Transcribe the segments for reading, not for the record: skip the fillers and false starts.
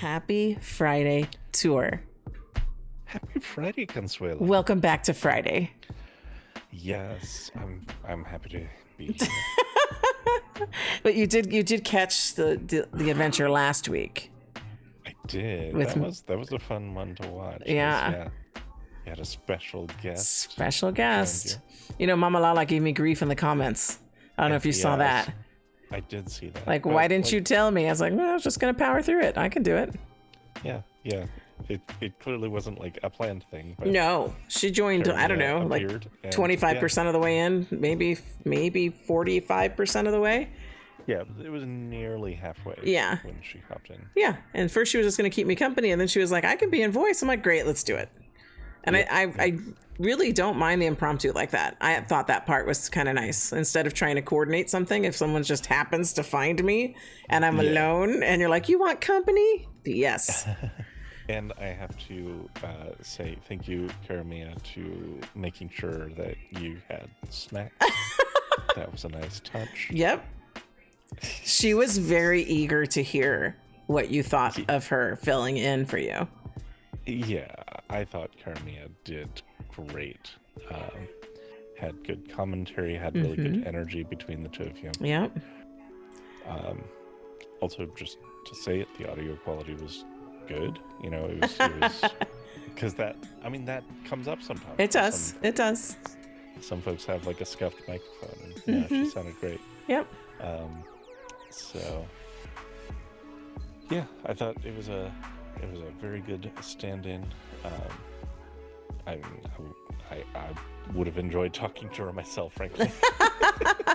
Happy Friday tour. Happy Friday, Consuelo. Welcome back to Friday. Yes, I'm happy to be here. But you did catch the adventure last week. I did. That was a fun one to watch. Yeah. You had a special guest. Special guest. You know, Mama Lala gave me grief in the comments. I don't know if you saw that. I did see that. Like, why didn't you tell me? I was like, well, I was just going to power through it. I can do it. Yeah. It clearly wasn't like a planned thing. But no, she joined, I don't know, like 25% of the way in, maybe 45% of the way. Yeah, it was nearly halfway when she hopped in. Yeah, and first she was just going to keep me company, and then she was like, I can be in voice. I'm like, great, let's do it. And I really don't mind the impromptu like that. I thought that part was kind of nice. Instead of trying to coordinate something, if someone just happens to find me and I'm alone and you're like, you want company? Yes. And I have to say thank you, Karamia, to making sure that you had snacks. That was a nice touch. Yep. She was very eager to hear what you thought of her filling in for you. Yeah, I thought Karamia did great. Had good commentary, had really good energy between the two of you. Yep. Also, just to say it, the audio quality was good. You know, it was because that comes up sometimes. It does. Some folks have like a scuffed microphone, and she sounded great. Yep. So yeah, I thought it was a very good stand-in. I would have enjoyed talking to her myself, frankly.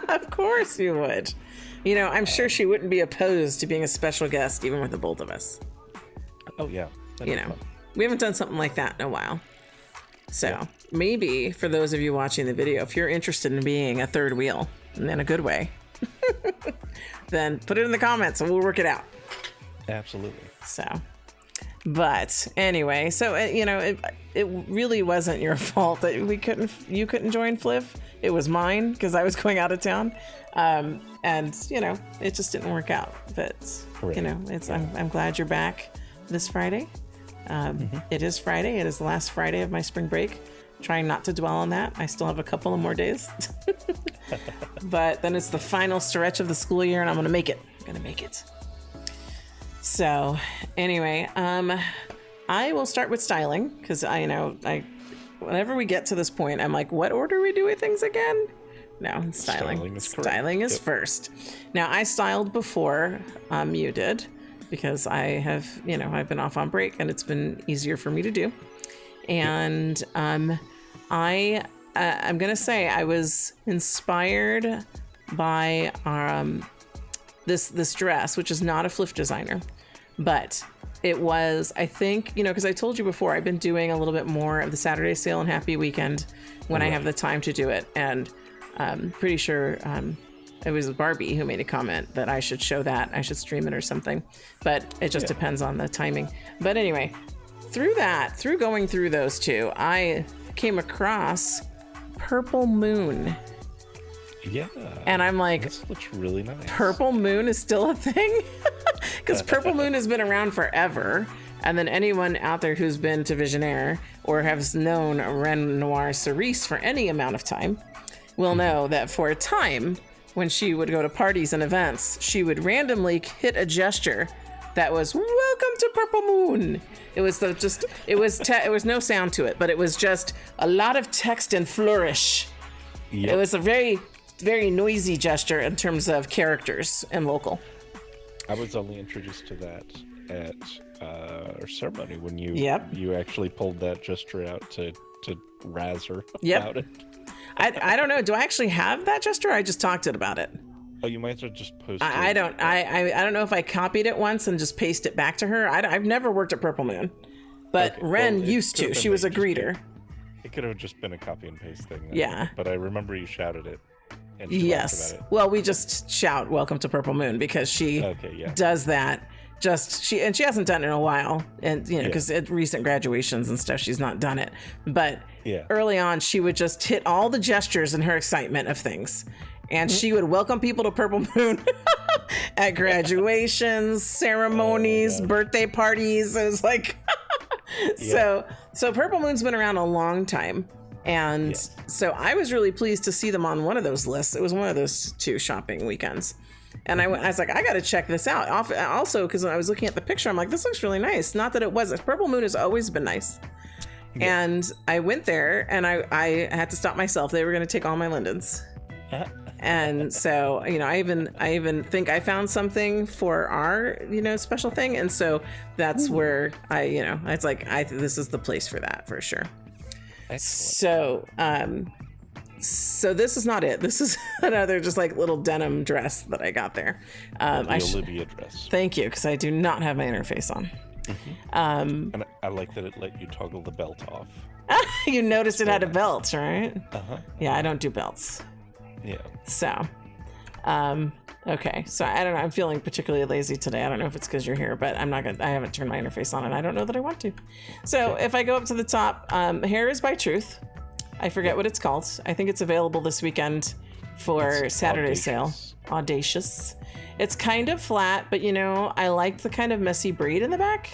Of course you would. You know, I'm sure she wouldn't be opposed to being a special guest, even with the both of us. Oh yeah. You know, we haven't done something like that in a while. So maybe for those of you watching the video, if you're interested in being a third wheel, and in a good way, then put it in the comments and we'll work it out. Absolutely. So, but anyway, so you know, it really wasn't your fault that you couldn't join FLF. It was mine because I was going out of town, and you know, it just didn't work out. But you know, I'm glad you're back this Friday. It is Friday. It is the last Friday of my spring break. Trying not to dwell on that. I still have a couple of more days. But then it's the final stretch of the school year and I'm going to make it. So anyway, I will start with styling because whenever we get to this point, I'm like, what order are we doing things again? No, styling. Styling is first. Now I styled before you did because I've been off on break and it's been easier for me to do. And I'm gonna say I was inspired by this dress, which is not a FLF designer, but it was, I think, because I told you before, I've been doing a little bit more of the Saturday sale and Happy Weekend when I have the time to do it, and I'm pretty sure it was Barbie who made a comment that I should show that, I should stream it or something, but it just depends on the timing. But anyway, through going through those two, I came across Purple Moon. Yeah. And I'm like, this looks really nice. Purple Moon is still a thing? Because Purple Moon has been around forever. And then anyone out there who's been to Visionaire or has known Renoir Cerise for any amount of time will know that for a time, when she would go to parties and events, she would randomly hit a gesture that was "Welcome to Purple Moon." It was it was no sound to it, but it was just a lot of text and flourish. Yep. It was a very, very noisy gesture in terms of characters and vocal. I was only introduced to that at our ceremony when you actually pulled that gesture out to razz her about it. I don't know. Do I actually have that gesture? Or I just talked about it. Oh, you might have just posted. I don't know if I copied it once and just pasted it back to her. I've never worked at Purple Moon, but Ren used to. She was a greeter. It could have just been a copy and paste thing. Yeah. But I remember you shouted it. And she laughed about it. Well, we just shout "Welcome to Purple Moon" because she does that. She hasn't done it in a while, and because at recent graduations and stuff, she's not done it. But early on, she would just hit all the gestures in her excitement of things. And she would welcome people to Purple Moon. at graduations, ceremonies, birthday parties. It was like, so Purple Moon's been around a long time. And so I was really pleased to see them on one of those lists. It was one of those 2 shopping weekends. And I was like, I got to check this out. Also, because when I was looking at the picture, I'm like, this looks really nice. Not that it wasn't. Purple Moon has always been nice. Yeah. And I went there and I had to stop myself. They were going to take all my lindens. And so, you know, I even think I found something for our, you know, special thing. And so that's where it's like, this is the place for that for sure. Excellent. So this is not it. This is another just like little denim dress that I got there. Olivia dress. Thank you, because I do not have my interface on. Mm-hmm. And I like that it let you toggle the belt off. You noticed it had a belt, right? Yeah, I don't do belts. Yeah. So, okay. So I don't know. I'm feeling particularly lazy today. I don't know if it's because you're here, but I haven't turned my interface on and I don't know that I want to. So if I go up to the top, Hair is by Truth. I forget what it's called. I think it's available this weekend for Saturday sale. Audacious. It's kind of flat, but you know, I liked the kind of messy braid in the back.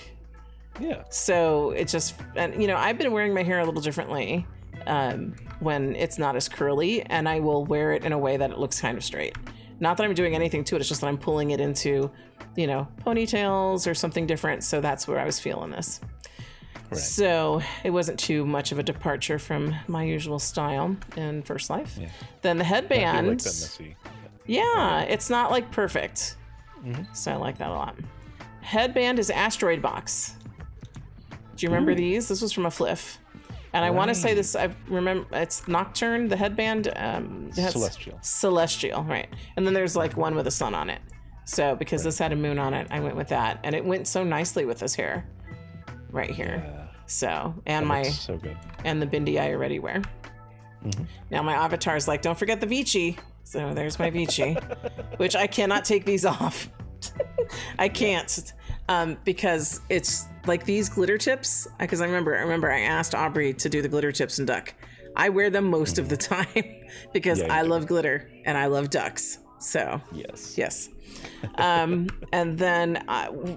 Yeah. So it just, and you know, I've been wearing my hair a little differently when it's not as curly, and I will wear it in a way that it looks kind of straight. Not that I'm doing anything to it, it's just that I'm pulling it into, you know, ponytails or something different. So that's where I was feeling this. Right. So it wasn't too much of a departure from my usual style in First Life. Yeah. Then the headband. Like that messy. Yeah, it's not like perfect. Mm-hmm. So I like that a lot. Headband is Asteroid Box. Do you remember these? This was from a FLF. And I want to say this, I remember, it's Nocturne, the headband. Celestial, right. And then there's like one with a sun on it. So because this had a moon on it, I went with that. And it went so nicely with this hair right here. Yeah. So, and so good. And the bindi I already wear. Mm-hmm. Now my avatar is like, don't forget the Vici. So there's my Vici, which I cannot take these off. I can't, because it's like these glitter tips. Because I remember I asked Aubrey to do the glitter tips in duck. I wear them most of the time because I love glitter and I love ducks. So yes. And then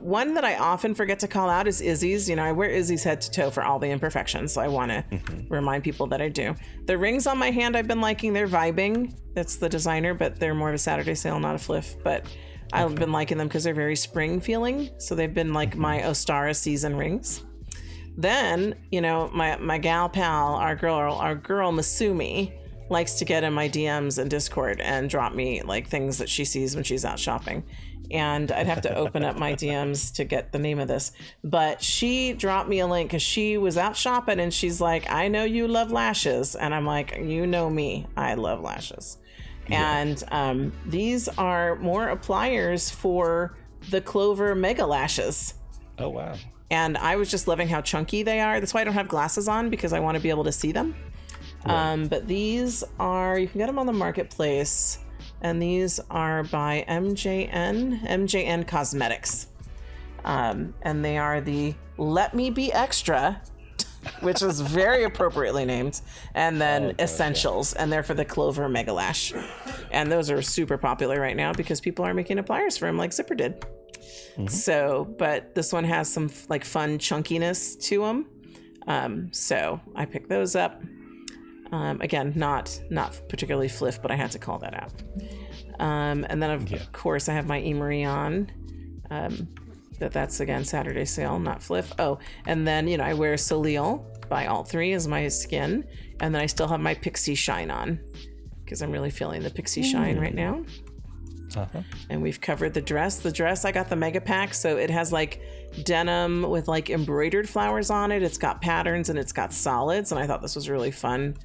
one that I often forget to call out is Izzie's. You know, I wear Izzie's head to toe for all the imperfections, so I want to remind people that I do. The rings on my hand I've been liking. They're Vibing. That's the designer, but they're more of a Saturday sale, not a FLF. But I've been liking them because they're very spring feeling. So they've been like my Ostara season rings. Then, you know, my gal pal, our girl Masumi, likes to get in my DMs and Discord and drop me like things that she sees when she's out shopping. And I'd have to open up my DMs to get the name of this. But she dropped me a link because she was out shopping and she's like, I know you love lashes. And I'm like, you know me, I love lashes. Yeah. And these are more appliers for the Clover Mega Lashes. Oh, wow. And I was just loving how chunky they are. That's why I don't have glasses on, because I want to be able to see them. Right. But these are, you can get them on the marketplace, and these are by MJN Cosmetics. And they are the Let Me Be Extra, which is very appropriately named, and then Essentials, and they're for the Clover Mega Lash. And those are super popular right now because people are making appliers for them like Zipper did. Mm-hmm. So, but this one has some like fun chunkiness to them. So I picked those up. Again, not particularly FLF, but I had to call that out. And then of course I have my Emery on. That's again Saturday sale, not FLF. Oh, and then you know I wear Soleil by Alt3 as my skin, and then I still have my Pixie Shine on because I'm really feeling the Pixie Shine right now. And we've covered the dress. The dress, I got the mega pack, so it has like denim with like embroidered flowers on it. It's got patterns and it's got solids, and I thought this was really fun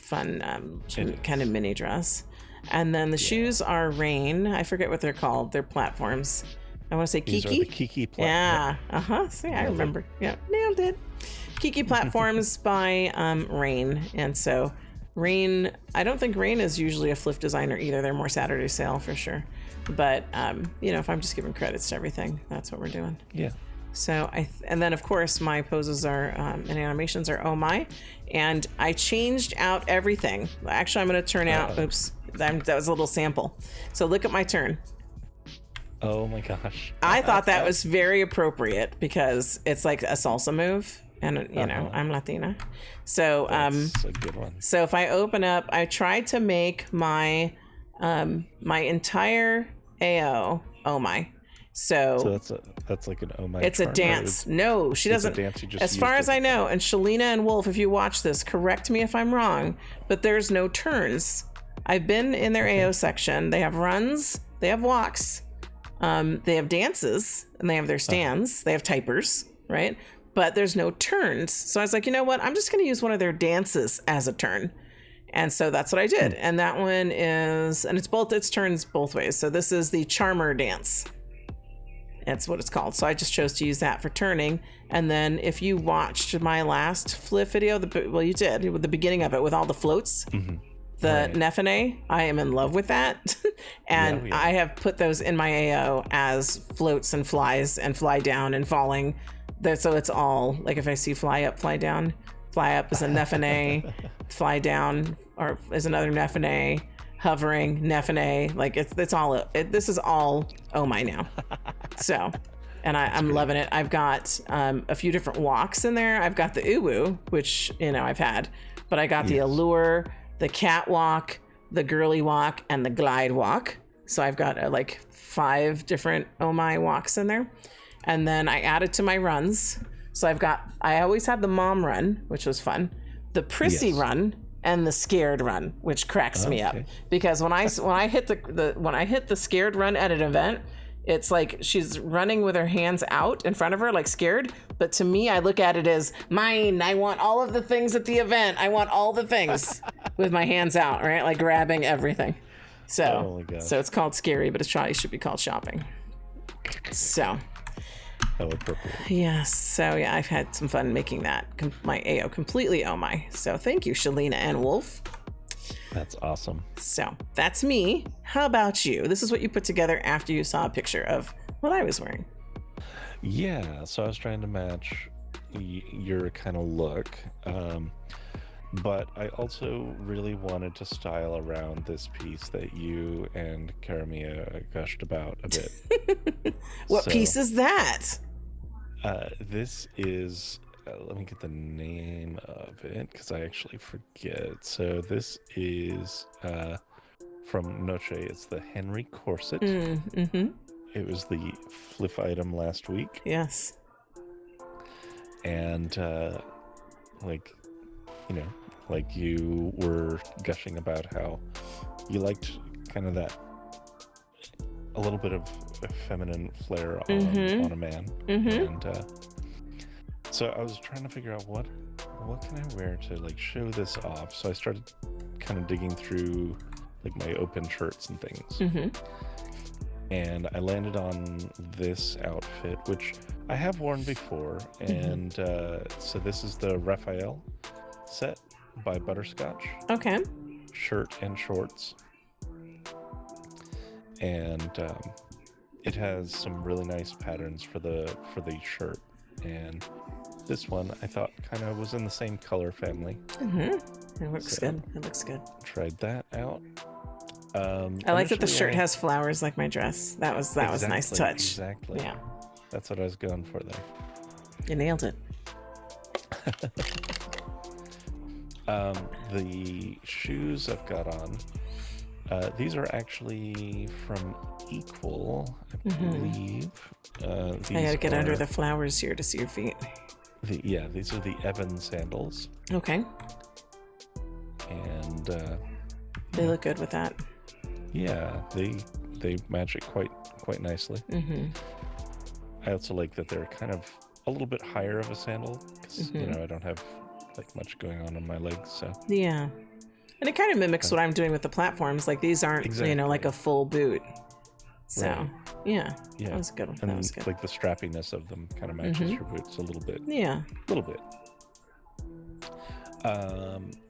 kind of mini dress. And then the shoes are Rain. I forget what they're called. They're platforms. I want to say These Kiki. Are the Kiki platforms. Yeah. See, I remember. Yeah, nailed it. Kiki platforms by Rain. And so Rain, I don't think Rain is usually a FLF designer either. They're more Saturday sale for sure. But you know, if I'm just giving credits to everything, that's what we're doing. Yeah. So and then of course my poses are and animations are Oh My, and I changed out everything. Actually, I'm going to turn out. Oops, that was a little sample. So look at my turn. Oh my gosh. I thought that was very appropriate because it's like a salsa move, and you know, I'm Latina. So That's a good one. so if I open up, I tried to make my my entire AO oh my. So that's like an oh my. It's a dance. No, she doesn't. It's a dance you just as far as I know, and Shalina and Wolf, if you watch this, correct me if I'm wrong, but there's no turns. I've been in their AO section. They have runs, they have walks, they have dances, and they have their stands. They have typers, right? But there's no turns. So I was like, you know what? I'm just going to use one of their dances as a turn. And so that's what I did. And that one is, and it's turns both ways. So this is the Charmer dance. That's what it's called. So I just chose to use that for turning. And then if you watched my last flip video, well, you did, with the beginning of it with all the floats, the Nefene, I am in love with that. And I have put those in my AO as floats and flies and fly down and falling. So it's all, like if I see fly up is a Nefene, fly down or is another Nefene, hovering, Nefene, like it's all, this is all oh my now. So, and I'm loving it. I've got a few different walks in there. I've got the uwu, which, you know, I've had, but I got the allure, the catwalk, the girly walk, and the glide walk. So I've got like 5 different oh my walks in there. And then I added to my runs. So I always had the mom run, which was fun, the prissy run, and the scared run, which cracks me up, because when I hit the scared run at an event, it's like she's running with her hands out in front of her, like scared. But to me, I look at it as mine. I want all of the things at the event. I want all the things with my hands out, right? Like grabbing everything. So, so it's called scary, but it should be called shopping. So. How appropriate. Yes. So yeah, I've had some fun making that my AO completely oh my. So thank you, Shalina and Wolf. That's awesome. So that's me. How about you? This is what you put together after you saw a picture of what I was wearing. Yeah. So I was trying to match your kind of look. But I also really wanted to style around this piece that you and Karamia gushed about a bit. What piece is that? This is, let me get the name of it because I actually forget. So this is from Noche. It's the Henry corset. It was the flip item last week. Yes. And like, you know, like you were gushing about how you liked kind of that, a little bit of a feminine flair on a man. And so I was trying to figure out what can I wear to like show this off. So I started kind of digging through like my open shirts and things. And I landed on this outfit, which I have worn before. And so this is the Raphael set by Butterscotch. Okay. Shirt and shorts. And it has some really nice patterns for the shirt. And this one I thought kind of was in the same color family. It looks good. It looks good. Tried that out. I like that the shirt has flowers like my dress. That was a nice touch. Exactly. Yeah. That's what I was going for there. You nailed it. The shoes I've got on, these are actually from Equal, I believe. I gotta get under the flowers here to see your feet. These are the Evan sandals. Okay. And they look good with that. Yeah, they match it quite nicely. I also like that they're kind of a little bit higher of a sandal because you know I don't have like much going on my legs, so yeah. And it kind of mimics what I'm doing with the platforms. Like these aren't you know like a full boot. So yeah, that was a good one. And that was good. Like the strappiness of them kind of matches your boots a little bit. Yeah, a little bit.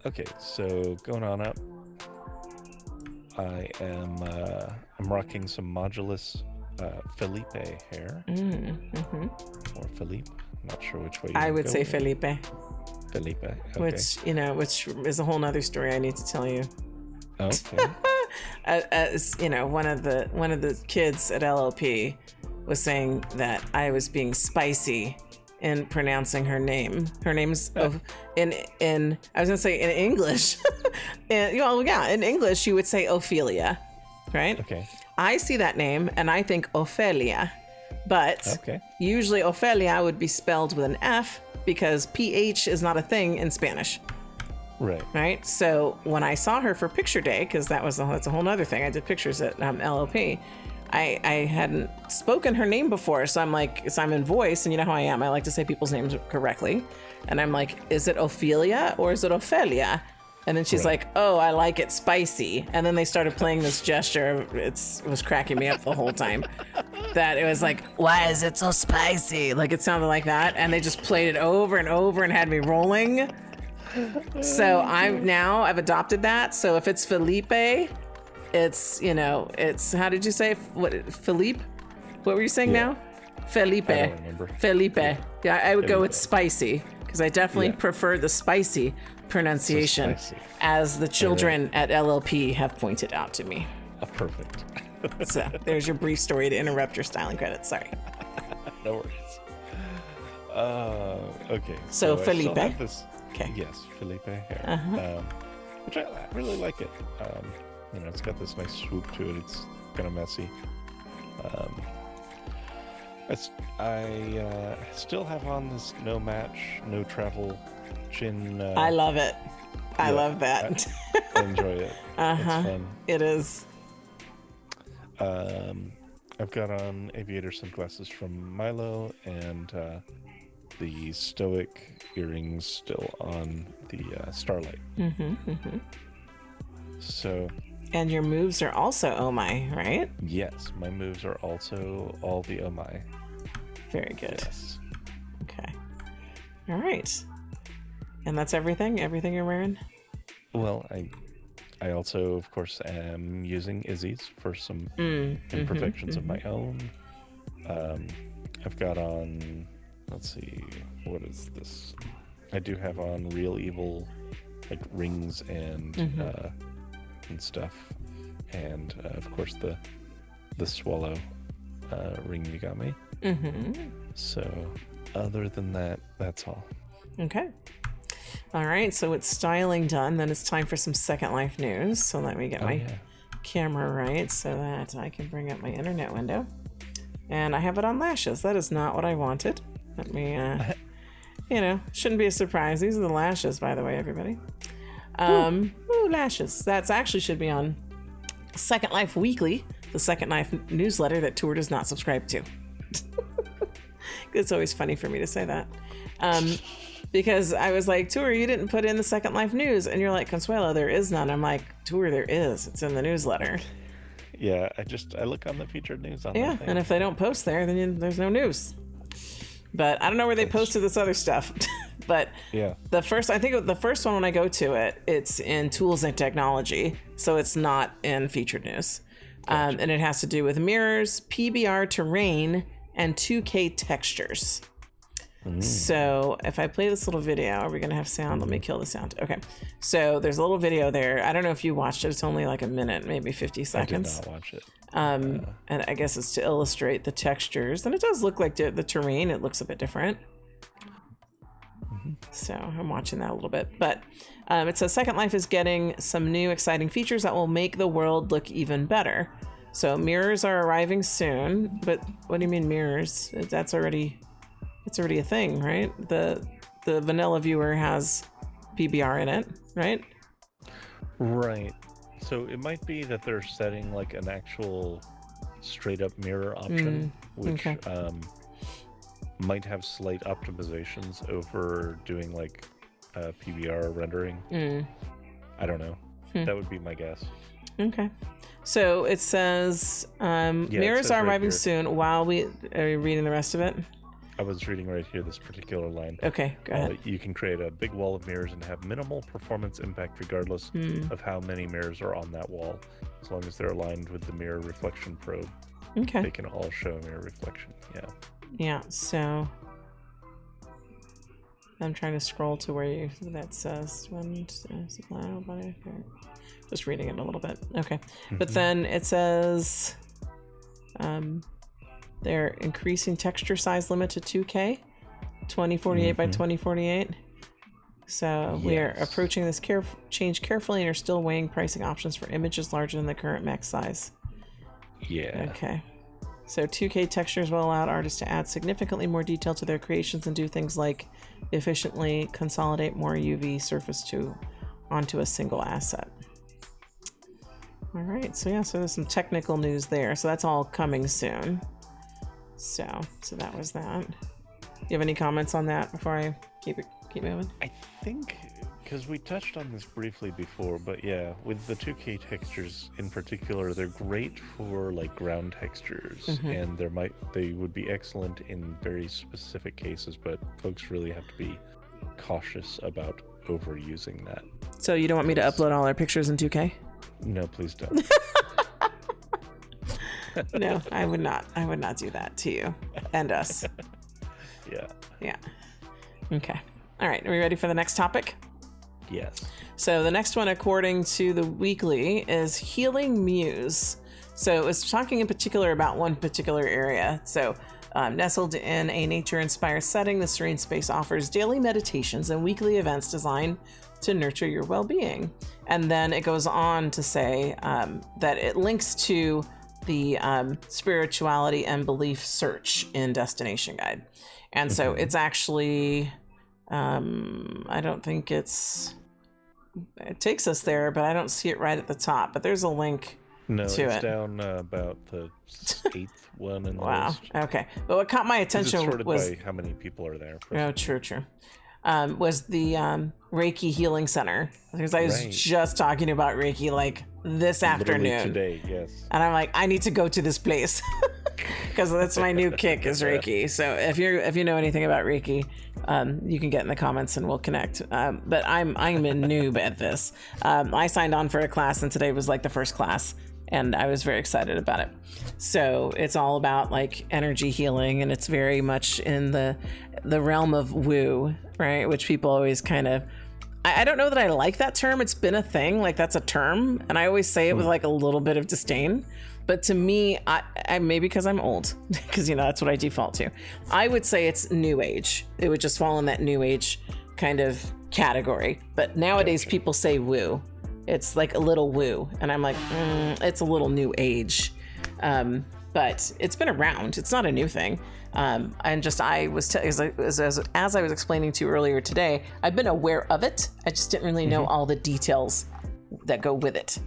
Okay, so going on up, I am I'm rocking some modulus Felipe hair, or Philippe. I'm not sure which way. I would say with. Felipe. Felipe, okay. Which is a whole nother story I need to tell you. Okay. As you know, one of the kids at LLP was saying that I was being spicy in pronouncing her name. Her name's in I was gonna say in English. In English you would say Ophelia, right? Okay. I see that name and I think Ophelia, but usually Ophelia would be spelled with an F because PH is not a thing in Spanish. Right. So when I saw her for picture day, because that's a whole nother thing. I did pictures at LLP. I hadn't spoken her name before, so I'm like, so I'm in voice, and you know how I am. I like to say people's names correctly, and I'm like, is it Ophelia or is it Ophelia? And then she's like, oh, I like it spicy. And then they started playing this gesture. It was cracking me up the whole time. That it was like, why is it so spicy? Like it sounded like that, and they just played it over and over and had me rolling. So I've adopted that. So if it's Felipe, it's how did you say Philippe? What were you saying now? Felipe. I don't remember. Felipe. Yeah, I would go with spicy because I definitely prefer the spicy pronunciation, as the children at LLP have pointed out to me. Perfect. So there's your brief story to interrupt your styling credits. Sorry. No worries. Okay. So Felipe. Okay. Yes, Felipe hair, which I really like it. It's got this nice swoop to it. It's kind of messy. I still have on this no match, no travel Jian. I love it. I love that. I enjoy it. It's fun. It is. I've got on aviator sunglasses from Milo and the Stoic earrings still on the Starlight. So. And your moves are also Oh My, right? Yes, my moves are also all the Oh My. Very good. Yes. Okay. All right. And that's everything? Everything you're wearing? Well, I also, of course, am using Izzie's for some imperfections of my own. I've got on, let's see, what is this? I do have on Real Evil, like rings and stuff. And, of course, the swallow ring you got me. So, other than that, that's all. Okay. All right, so it's styling done. Then it's time for some Second Life news. So let me get my camera right so that I can bring up my internet window. And I have it on lashes. That is not what I wanted. Let me, shouldn't be a surprise. These are the lashes, by the way, everybody. Ooh, lashes. That's actually should be on Second Life Weekly, the Second Life newsletter that Tour does not subscribe to. It's always funny for me to say that. Because I was like, Tour, you didn't put in the Second Life news. And you're like, Consuelo, there is none. I'm like, Tour, there is. It's in the newsletter. Yeah, I look on the featured news on that thing. And if they don't post there, then there's no news. But I don't know where they posted this other stuff. But I think the first one when I go to it, it's in tools and technology. So it's not in featured news. Gotcha. And it has to do with mirrors, PBR terrain, and 2K textures. So if I play this little video, are we going to have sound? Let me kill the sound. Okay. So there's a little video there. I don't know if you watched it. It's only like a minute, maybe 50 seconds. I did not watch it. And I guess it's to illustrate the textures. And it does look like the terrain. It looks a bit different. So I'm watching that a little bit. But it says Second Life is getting some new exciting features that will make the world look even better. So mirrors are arriving soon. But what do you mean mirrors? It's already a thing, right? The vanilla viewer has PBR in it, right? Right. So it might be that they're setting like an actual straight up mirror option, which might have slight optimizations over doing like PBR rendering. I don't know. That would be my guess. Okay. So it says mirrors are arriving soon. While are you reading the rest of it? I was reading right here this particular line. Okay, go ahead. You can create a big wall of mirrors and have minimal performance impact regardless of how many mirrors are on that wall, as long as they're aligned with the mirror reflection probe. Okay. They can all show mirror reflection. Yeah. Yeah, so I'm trying to scroll to where that says when just reading it a little bit. Okay. But then it says they're increasing texture size limit to 2K, 2048 by 2048. So we are approaching this change carefully and are still weighing pricing options for images larger than the current max size. Yeah. Okay. So 2K textures will allow artists to add significantly more detail to their creations and do things like efficiently consolidate more UV surface onto a single asset. All right, so yeah, so there's some technical news there. So that's all coming soon. So that was that. You have any comments on that before I keep moving? I think, because we touched on this briefly before, but yeah, with the 2K textures in particular, they're great for like ground textures, and they would be excellent in very specific cases, but folks really have to be cautious about overusing that. So you don't want me to upload all our pictures in 2K? No, please don't. No, I would not. I would not do that to you and us. Yeah. Okay. All right. Are we ready for the next topic? Yes. So the next one, according to the weekly, is Healing Muse. So it was talking in particular about one particular area. So nestled in a nature-inspired setting, the serene space offers daily meditations and weekly events designed to nurture your well-being. And then it goes on to say that it links to the spirituality and belief search in Destination Guide. And so it's actually, I don't think it takes us there, but I don't see it right at the top, but there's a link to it. No, it's down about the 8th one in the list. Okay. But what caught my attention sorted was by how many people are there. True. Was the Reiki Healing Center, because I was just talking about Reiki like this afternoon today. Yes. And I'm like, I need to go to this place because that's my new kick is Reiki. So if you know anything about Reiki, you can get in the comments and we'll connect. But I'm a noob at this. I signed on for a class and today was like the first class, and I was very excited about it. So it's all about like energy healing, and it's very much in the realm of woo, right? Which people always kind of, I don't know that I like that term. It's been a thing, like that's a term, and I always say it with like a little bit of disdain. But to me, I maybe because I'm old, because that's what I default to. I would say it's new age. It would just fall in that new age kind of category. But nowadays people say woo. It's like a little woo, and I'm like, it's a little new age. But it's been around. It's not a new thing. And just as I was explaining to you earlier today, I've been aware of it. I just didn't really know all the details that go with it.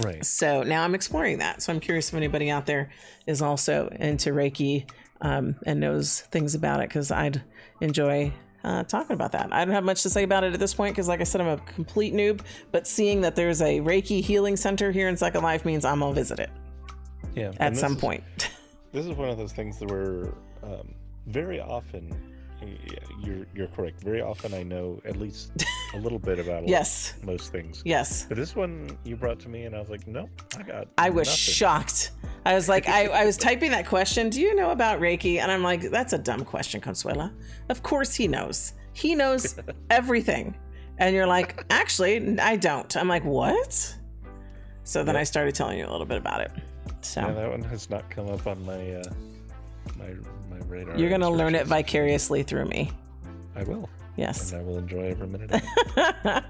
Right. So now I'm exploring that. So I'm curious if anybody out there is also into Reiki and knows things about it, because I'd enjoy talking about that. I don't have much to say about it at this point because, like I said, I'm a complete noob. But seeing that there's a Reiki healing center here in Second Life means I'm gonna visit it. Yeah. At some point. This is one of those things that we're very often. You're correct. Very often I know at least a little bit about most things. Yes. But this one you brought to me and I was like, nope, I was shocked. I was like, I was typing that question, do you know about Reiki? And I'm like, that's a dumb question, Consuela. Of course he knows. He knows everything. And you're like, actually, I don't. I'm like, what? So then I started telling you a little bit about it. So yeah, that one has not come up on my my radar. You're gonna learn it vicariously through me. I will. Yes. And I will enjoy every minute of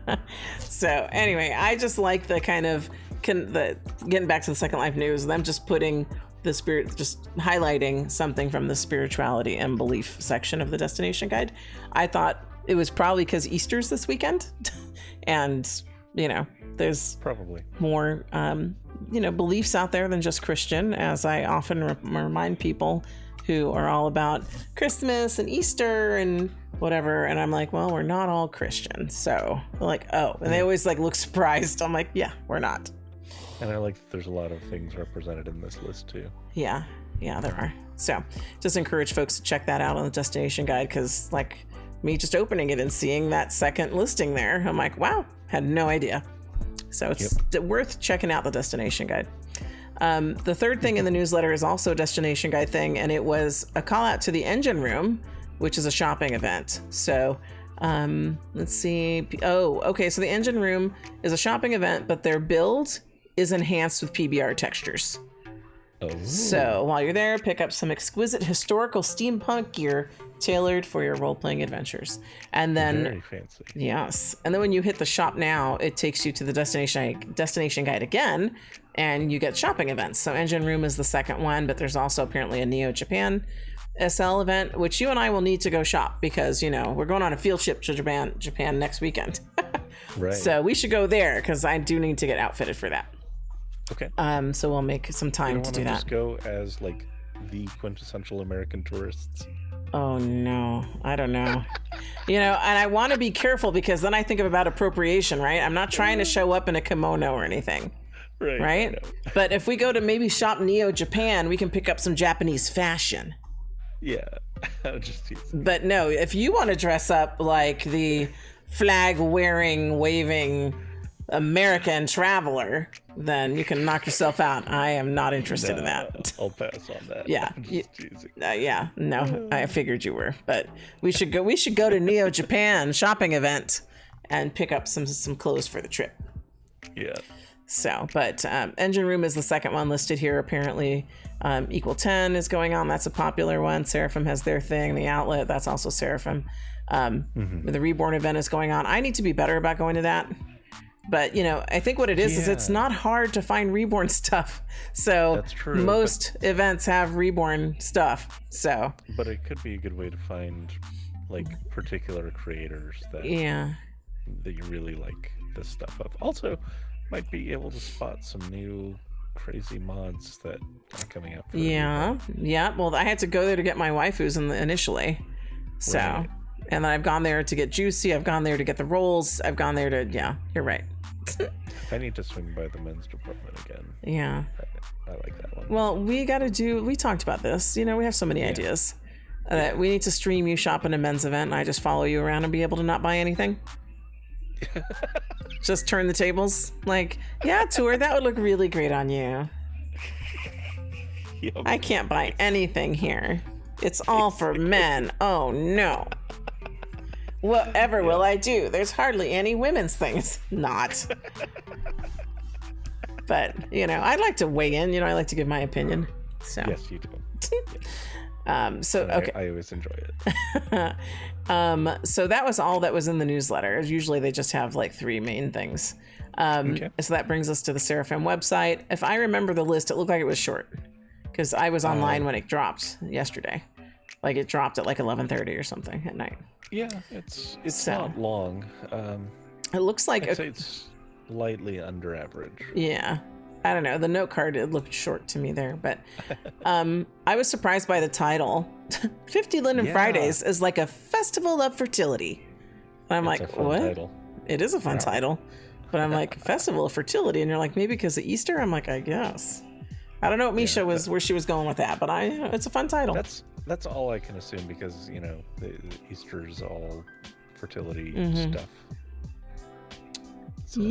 it. So anyway, I just like the kind of getting back to the Second Life news, them just putting the spirit, just highlighting something from the spirituality and belief section of the Destination Guide. I thought it was probably because Easter's this weekend, and there's probably more beliefs out there than just Christian, as I often remind people who are all about Christmas and Easter and whatever. And I'm like, well, we're not all Christian. So they're like, oh, and they always like look surprised. I'm like, yeah, we're not. And I like that there's a lot of things represented in this list too. Yeah, there are. So just encourage folks to check that out on the Destination Guide, because like me just opening it and seeing that second listing there, I'm like, wow, had no idea. So it's worth checking out the Destination Guide. The third thing in the newsletter is also a Destination Guide thing, and it was a call out to the Engine Room, which is a shopping event. So Let's see. Oh, okay. So the engine room is a shopping event, but their build is enhanced with PBR textures. Oh. So while you're there, pick up some exquisite historical steampunk gear tailored for your role-playing adventures. And then, very fancy. Yes. And then when you hit the shop now, it takes you to the destination guide again, and you get shopping events. So engine room is the second one, but there's also apparently a Neo Japan SL event, which you and I will need to go shop because, you know, we're going on a field trip to Japan next weekend. Right. So we should go there because I do need to get outfitted for that. Okay. So we'll make some time to do that. Just go as like the quintessential American tourists. Oh no, I don't know. You know, and I want to be careful because then I think about appropriation, right? I'm not trying to show up in a kimono or anything. Right? But if we go to maybe shop Neo Japan, we can pick up some Japanese fashion. Yeah. Just teasing. But no, if you want to dress up like the flag wearing, waving American traveler, then you can knock yourself out. I am not interested in that. I'll pass on that. Yeah. Yeah. No, I figured you were. But we should go to Neo Japan shopping event and pick up some clothes for the trip. Yeah. So, but engine room is the second one listed here. Apparently, Equal 10 is going on. That's a popular one. Seraphim has their thing. The outlet, that's also Seraphim. The Reborn event is going on. I need to be better about going to that. But, you know, I think what it is it's not hard to find Reborn stuff. So that's true, most events have Reborn stuff. So, but it could be a good way to find like particular creators that you really like this stuff of. Also, might be able to spot some new crazy mods that are coming out. Yeah. Well, I had to go there to get my waifus initially. So, and then I've gone there to get Juicy. I've gone there to get the rolls. I've gone there to, you're right. I need to swing by the men's department again. Yeah. I like that one. Well, we talked about this. You know, we have so many ideas. That we need to stream you shop in a men's event and I just follow you around and be able to not buy anything. Just turn the tables. Like, Tour, that would look really great on you. Yep. I can't buy anything here. It's all for men. Oh no. Whatever will I do? There's hardly any women's things. Not. But, you know, I'd like to weigh in. You know, I like to give my opinion. So. Yes, you do. Okay. I always enjoy it. So that was all that was in the newsletter. Usually they just have like 3 main things. So that brings us to the Seraphim website. If I remember the list, it looked like it was short because I was online when it dropped yesterday. Like it dropped at like 11:30 or something at night. Yeah, it's not long. It looks like I'd say it's slightly under average. Yeah. I don't know. The note card, it looked short to me there, but I was surprised by the title. 50 Linen Fridays is like a festival of fertility. And I'm like, what? Title. It is a fun title. But I'm like, festival of fertility. And you're like, maybe because of Easter? I'm like, I guess. I don't know what Misha where she was going with that, but it's a fun title. That's all I can assume because, you know, the Easter's all fertility stuff. So.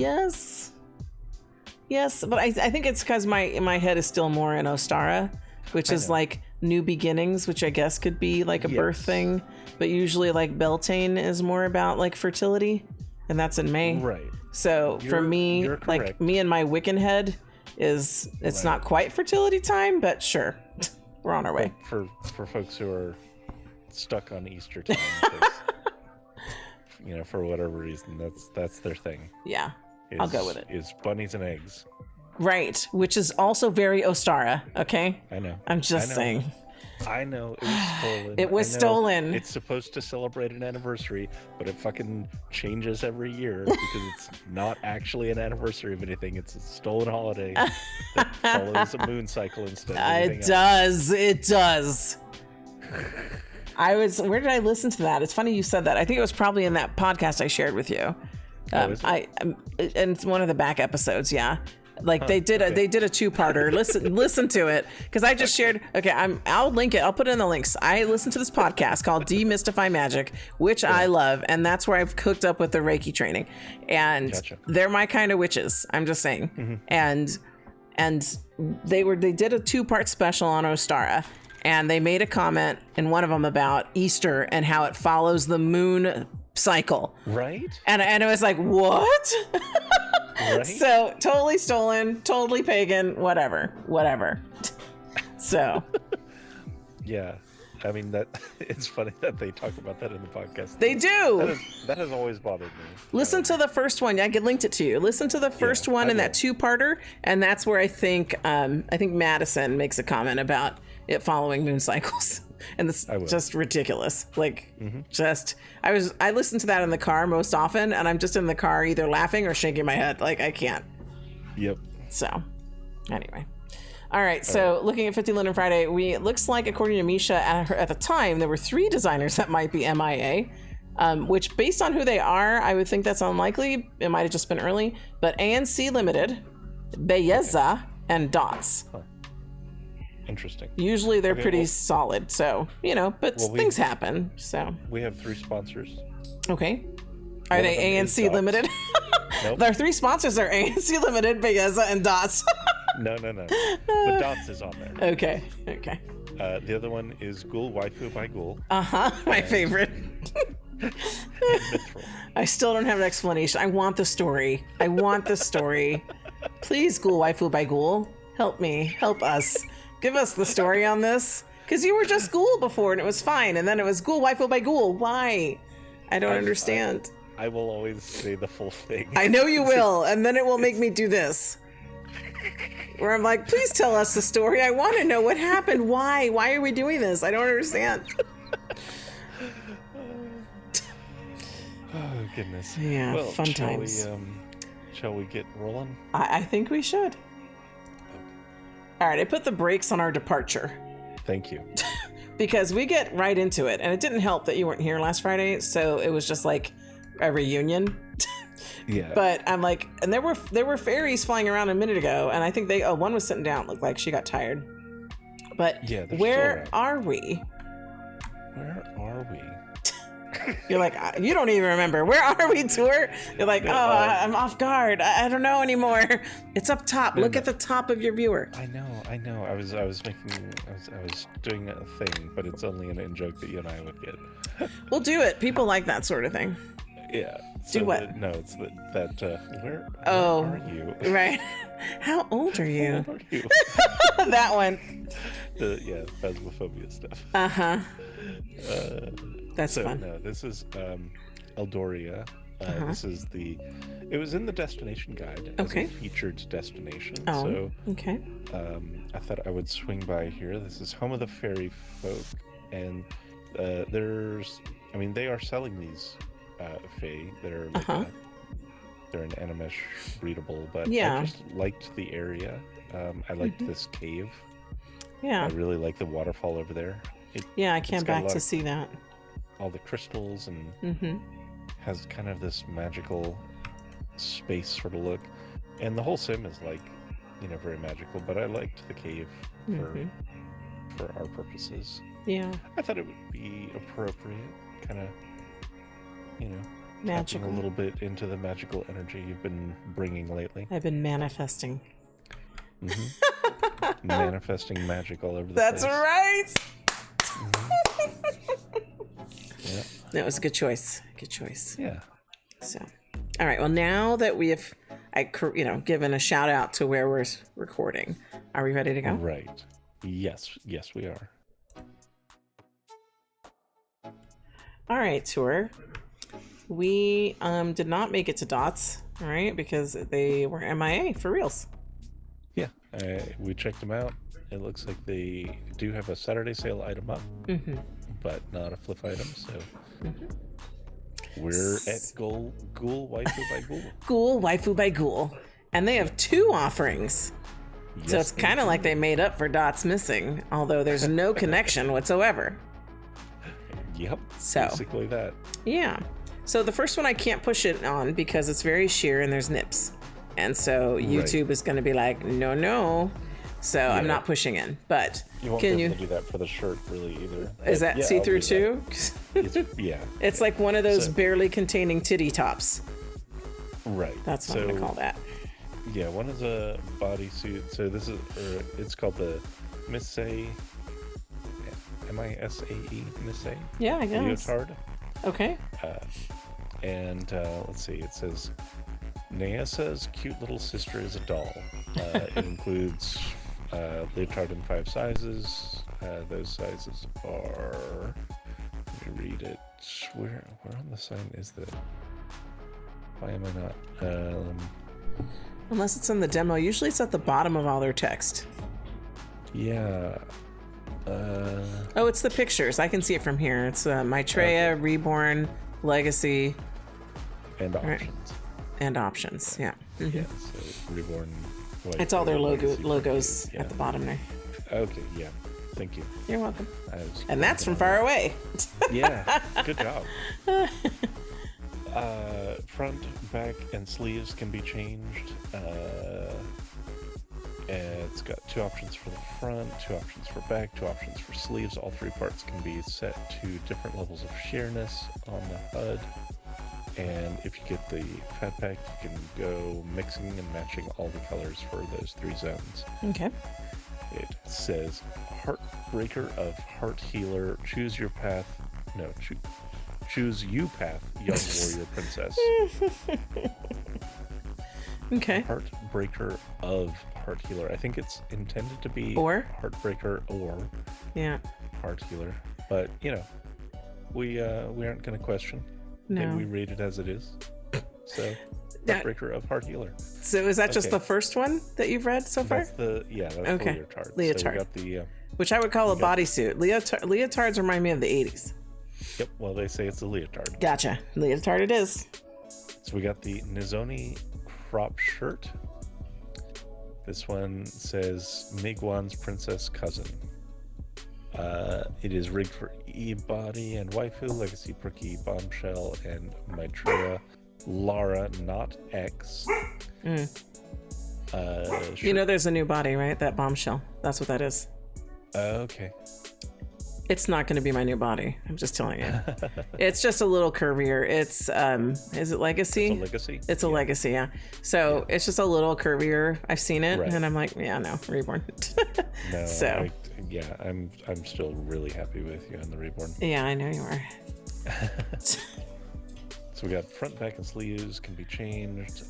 Yes, but I think it's because my head is still more in Ostara, which is like new beginnings, which I guess could be like a birth thing. But usually like Beltane is more about like fertility, and that's in May. Right. So for me, like me and my Wiccan head it's not quite fertility time, but sure, we're on our way. For folks who are stuck on Easter time, you know, for whatever reason, that's their thing. Yeah. I'll go with it. Is bunnies and eggs. Right, which is also very Ostara, okay? I know. I'm just saying. I know. It was stolen. It was stolen. It's supposed to celebrate an anniversary, but it fucking changes every year because it's not actually an anniversary of anything. It's a stolen holiday that follows a moon cycle instead of anything else. It does. Where did I listen to that? It's funny you said that. I think it was probably in that podcast I shared with you. And it's one of the back episodes, like they did a 2-parter. Listen to it because I just shared. Okay, I'll link it. I'll put it in the links. I listened to this podcast called Demystify Magic, which I love, and that's where I've hooked up with the Reiki training, and they're my kind of witches. I'm just saying, and they did a 2-part special on Ostara. And they made a comment in one of them about Easter and how it follows the moon cycle. Right? And it was like, what? Right? So totally stolen, totally pagan, whatever. So. Yeah. I mean, that it's funny that they talk about that in the podcast. They do. That has always bothered me. Listen to the first one. I linked it to you. Listen to the first one in that 2-parter, and that's where I think Madison makes a comment about it following moon cycles, and it's just ridiculous. Like, I listen to that in the car most often, and I'm just in the car either laughing or shaking my head. Like, I can't. Yep. So, anyway. All right, so looking at 50 Linen Friday, it looks like, according to Misha, at the time, there were 3 designers that might be MIA, which, based on who they are, I would think that's unlikely. It might have just been early. But ANC Limited, Belleza, and Dots. Huh. Interesting. Usually they're pretty solid, so, but things happen, so. We have 3 sponsors. Okay. Are they ANC Limited? Nope. Their 3 sponsors are ANC Limited, Belleza, and Dots. No. But Dots is on there. Okay. The other one is GhoulWaifu by Ghoul. My favorite. And Mithral. I still don't have an explanation. I want the story. Please, GhoulWaifu by Ghoul. Help me. Help us. Give us the story on this. Because you were just Ghoul before and it was fine. And then it was GhoulWaifu by Ghoul. Why? I don't understand. I will always say the full thing. I know you will. And then it will make me do this. Where I'm like, please tell us the story. I want to know what happened. Why? Why are we doing this? I don't understand. Oh, goodness. Yeah, well, fun times. Shall we get rolling? I think we should. All right, I put the brakes on our departure. Thank you. Because we get right into it. And it didn't help that you weren't here last Friday. So it was just like a reunion. Yeah. But I'm like, and there were fairies flying around a minute ago, and I think one was sitting down. Looked like she got tired. But yeah, where are we? Where are we? You're like, you don't even remember. Where are we, Tour? You're like, I'm off guard. I don't know anymore. It's up top. Look at the top of your viewer. I know. I was doing a thing, but it's only an in-joke that you and I would get. We'll do it. People like that sort of thing. Yeah. So do what? It's where are you? Right. How old are you? How old are you? That one. Phasmophobia stuff. That's fun. No, this is Eldoria. This is it was in the destination guide as a featured destination. So I thought I would swing by here. This is home of the fairy folk, and they are selling these fae. They're like they're an Animesh breedable, but I just liked the area. I liked this cave. Yeah. I really like the waterfall over there. I came back to see that. All the crystals and has kind of this magical space sort of look. And the whole sim is like, very magical, but I liked the cave for our purposes. Yeah. I thought it would be appropriate, kind of, magical. Tapping a little bit into the magical energy you've been bringing lately. I've been manifesting. Manifesting magic all over the place. That's right. Yeah. That was a good choice. Good choice. Yeah. So, all right. Well, now that we have, given a shout out to where we're recording, are we ready to go? Right. Yes, we are. All right, Tour. We did not make it to Dots, all right, because they were MIA for reals. Yeah, we checked them out. It looks like they do have a Saturday sale item up, but not a flip item. So we're at GhoulWaifu by Ghoul. GhoulWaifu by Ghoul, and they have 2 offerings. Yes, so it's kind of like they made up for Dots missing, although there's no connection whatsoever. Yep. So basically that. Yeah. So the first one I can't push it on because it's very sheer and there's nips. And so YouTube is going to be like, no. So I'm not pushing in. But you won't be able to do that for the shirt really either. Is that see-through too? It's like one of those barely containing titty tops. Right. That's what I'm going to call that. Yeah, one is a bodysuit. So this is, it's called the Missae, Misae? Yeah, I guess. Leotard. Okay. And let's see, it says, Neasa's cute little sister is a doll. It includes leotard in 5 sizes. Those sizes are, let me read it. Where on the sign is that? Why am I not? Unless it's in the demo. Usually it's at the bottom of all their text. Yeah. Oh, it's the pictures. I can see it from here. It's Maitreya, okay. Reborn, Legacy. And options. Right. And options, yeah. Mm-hmm. Yeah, so Reborn. It's all their logos at the bottom there. Okay, yeah. Thank you. You're welcome. And that's from far away. Yeah, good job. Front, back, and sleeves can be changed. It's got 2 options for the front, 2 options for back, 2 options for sleeves. All 3 parts can be set to different levels of sheerness on the HUD. And if you get the fat pack, you can go mixing and matching all the colors for those 3 zones. Okay. It says, Heartbreaker of Heart Healer, choose your path. No, choose you path, young warrior princess. Okay. Heartbreaker of Heart Healer. I think it's intended to be or Heartbreaker or Heart Healer. But, you know, we aren't going to question. No. And we read it as it is. So, Heartbreaker of Heart Healer. So is that just the first one that you've read so far? That's the leotard. Leotard. So we got the, which I would call a bodysuit. Leotards remind me of the 80s. Yep, well, they say it's a leotard. Gotcha. Leotard it is. So we got the Nizoni crop shirt. This one says Miguan's princess cousin. It is rigged for E-body and waifu, legacy perky, bombshell, and Maitreya, Lara, not X. You know there's a new body, right? That bombshell. That's what that is. Okay. It's not going to be my new body. I'm just telling you. It's just a little curvier. It's, is it Legacy? It's a Legacy? It's a Legacy, yeah. So it's just a little curvier. I've seen it, and I'm like, yeah, no, Reborn. No, so. I'm still really happy with you on the Reborn. Yeah, I know you are. So we got front, back, and sleeves can be changed.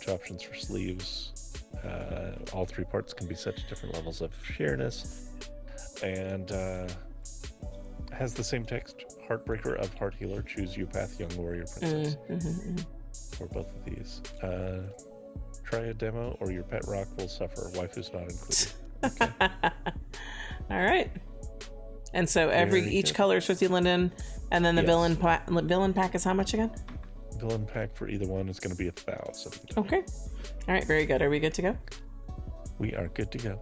2 options for sleeves. All 3 parts can be set to different levels of sheerness. And has the same text, Heartbreaker of Heart Healer, choose you path, young warrior princess. For both of these. Try a demo or your pet rock will suffer. Waifu's not included. Okay. All right. And so each color is 50 linden, and then the villain pack is how much again? Villain pack for either one is going to be 1,000. Okay. All right, very good. Are we good to go? We are good to go.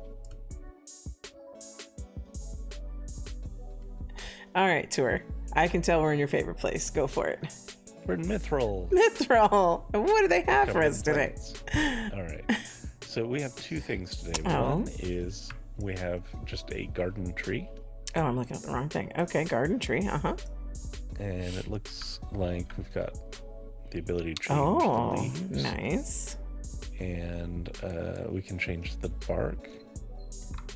All right, tour. I can tell we're in your favorite place. Go for it. We're in Mithral. Mithral. What do they have for us today? All right. So we have 2 things today. One is we have just a garden tree. Oh, I'm looking at the wrong thing. Okay, garden tree. Uh-huh. And it looks like we've got the ability to change the leaves. Nice. And we can change the bark.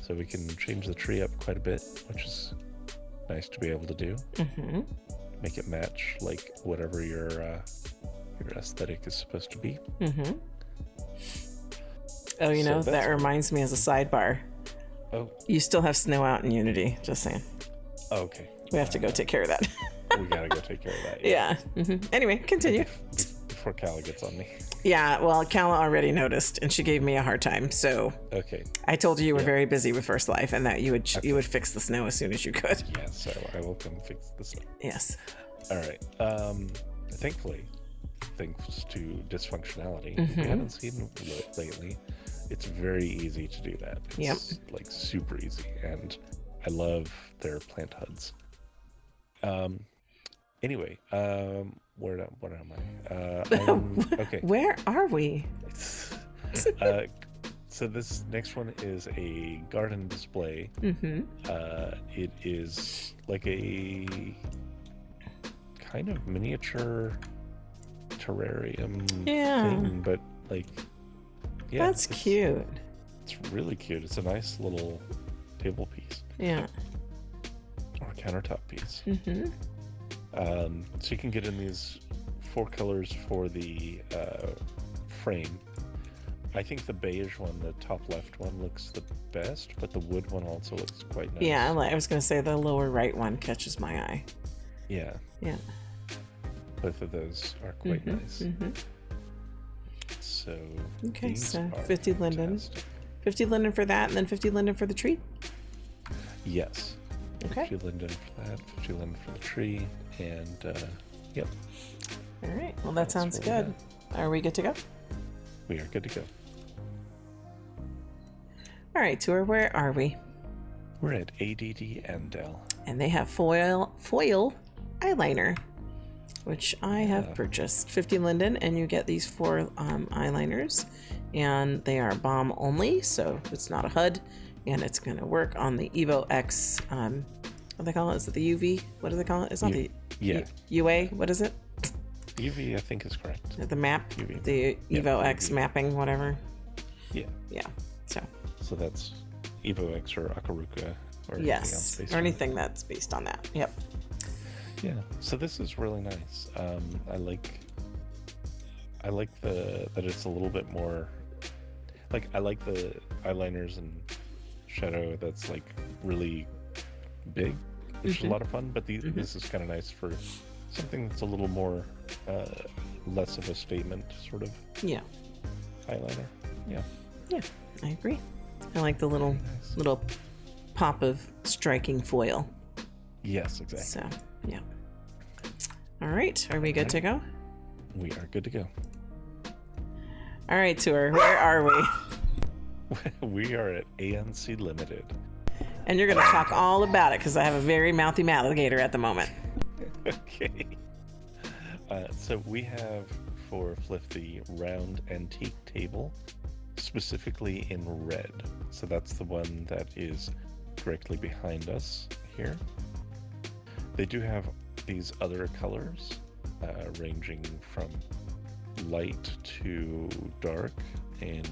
So we can change the tree up quite a bit, which is nice to be able to do. Make it match like whatever your aesthetic is supposed to be. Oh, you know, that reminds me as a sidebar. Oh. You still have snow out in Unity, just saying. Okay. We have to go take care of that. We gotta go take care of that. Yeah. Anyway, continue. Before Kala gets on me. Yeah, well, Kala already noticed, and she gave me a hard time, so... Okay. I told you were very busy with First Life, and that you would fix the snow as soon as you could. Yeah, so I will come fix the snow. Yes. All right. Thankfully, thanks to dysfunctionality, we haven't seen lately. It's very easy to do that. It's like super easy, and I love their plant HUDs. Anyway, what am I? Okay. Where are we? So this next one is a garden display. It is like a kind of miniature terrarium thing, but like, yeah, that's cute. It's really cute. It's a nice little table piece. Yeah. Or countertop piece. So you can get in these 4 colors for the frame. I think the beige one, the top left one, looks the best, but the wood one also looks quite nice. Yeah, I was going to say the lower right one catches my eye. Yeah. Yeah. Both of those are quite nice. So okay, so 50 linden. fantastic. 50 linden for that, and then 50 linden for the tree? Yes. Okay. 50 linden for that, 50 linden for the tree, and yep. All right, well, that sounds good. Are we good to go? We are good to go. All right, tour, where are we? We're at ADD Andel. And they have foil eyeliner, which I have purchased. 50 linden, and you get these 4 eyeliners, and they are balm only, so it's not a HUD, and it's going to work on the Evo X. What do they call it? Is it the UV? What do they call it? It's not the UA. What is it? UV, I think, is correct. The map, UV. the Evo X UV. mapping, whatever. Yeah. Yeah. So that's Evo X or Akaruka or anything else Yes, based or on anything that's based on that. Yep. Yeah. So this is really nice. I like that it's a little bit more. Like, I like the eyeliners and shadow that's like really big, which is a lot of fun. But this is kind of nice for something that's a little more less of a statement sort of eyeliner. Yeah. Yeah, I agree. I like the little pop of striking foil. Yes, exactly. So, yeah. All right, are we good to go? We are good to go. All right, tour, where are we? We are at ANC Limited. And you're going to talk all about it because I have a very mouthy alligator at the moment. Okay. So we have for Flip the round antique table, specifically in red. So that's the one that is directly behind us here. They do have these other colors, ranging from light to dark, and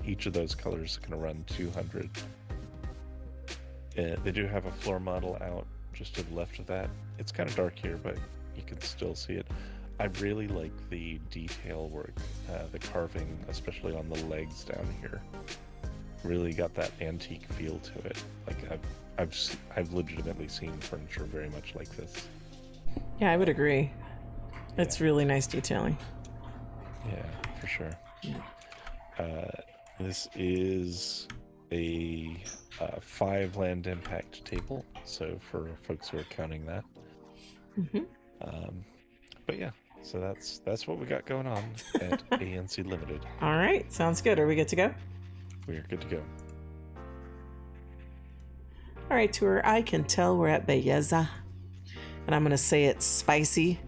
each of those colors can run 200. They do have a floor model out just to the left of that. It's kind of dark here, but you can still see it. I really like the detail work, the carving, especially on the legs down here. Really got that antique feel to it. Like I've legitimately seen furniture very much like this. Yeah, I would agree. It's really nice detailing. Yeah, for sure. This is a 5 land impact table, so for folks who are counting that. But yeah, so that's what we got going on at ANC Limited. All right, sounds good. Are we good to go? We are good to go. All right, tour. I can tell we're at Belleza, and I'm going to say it's spicy.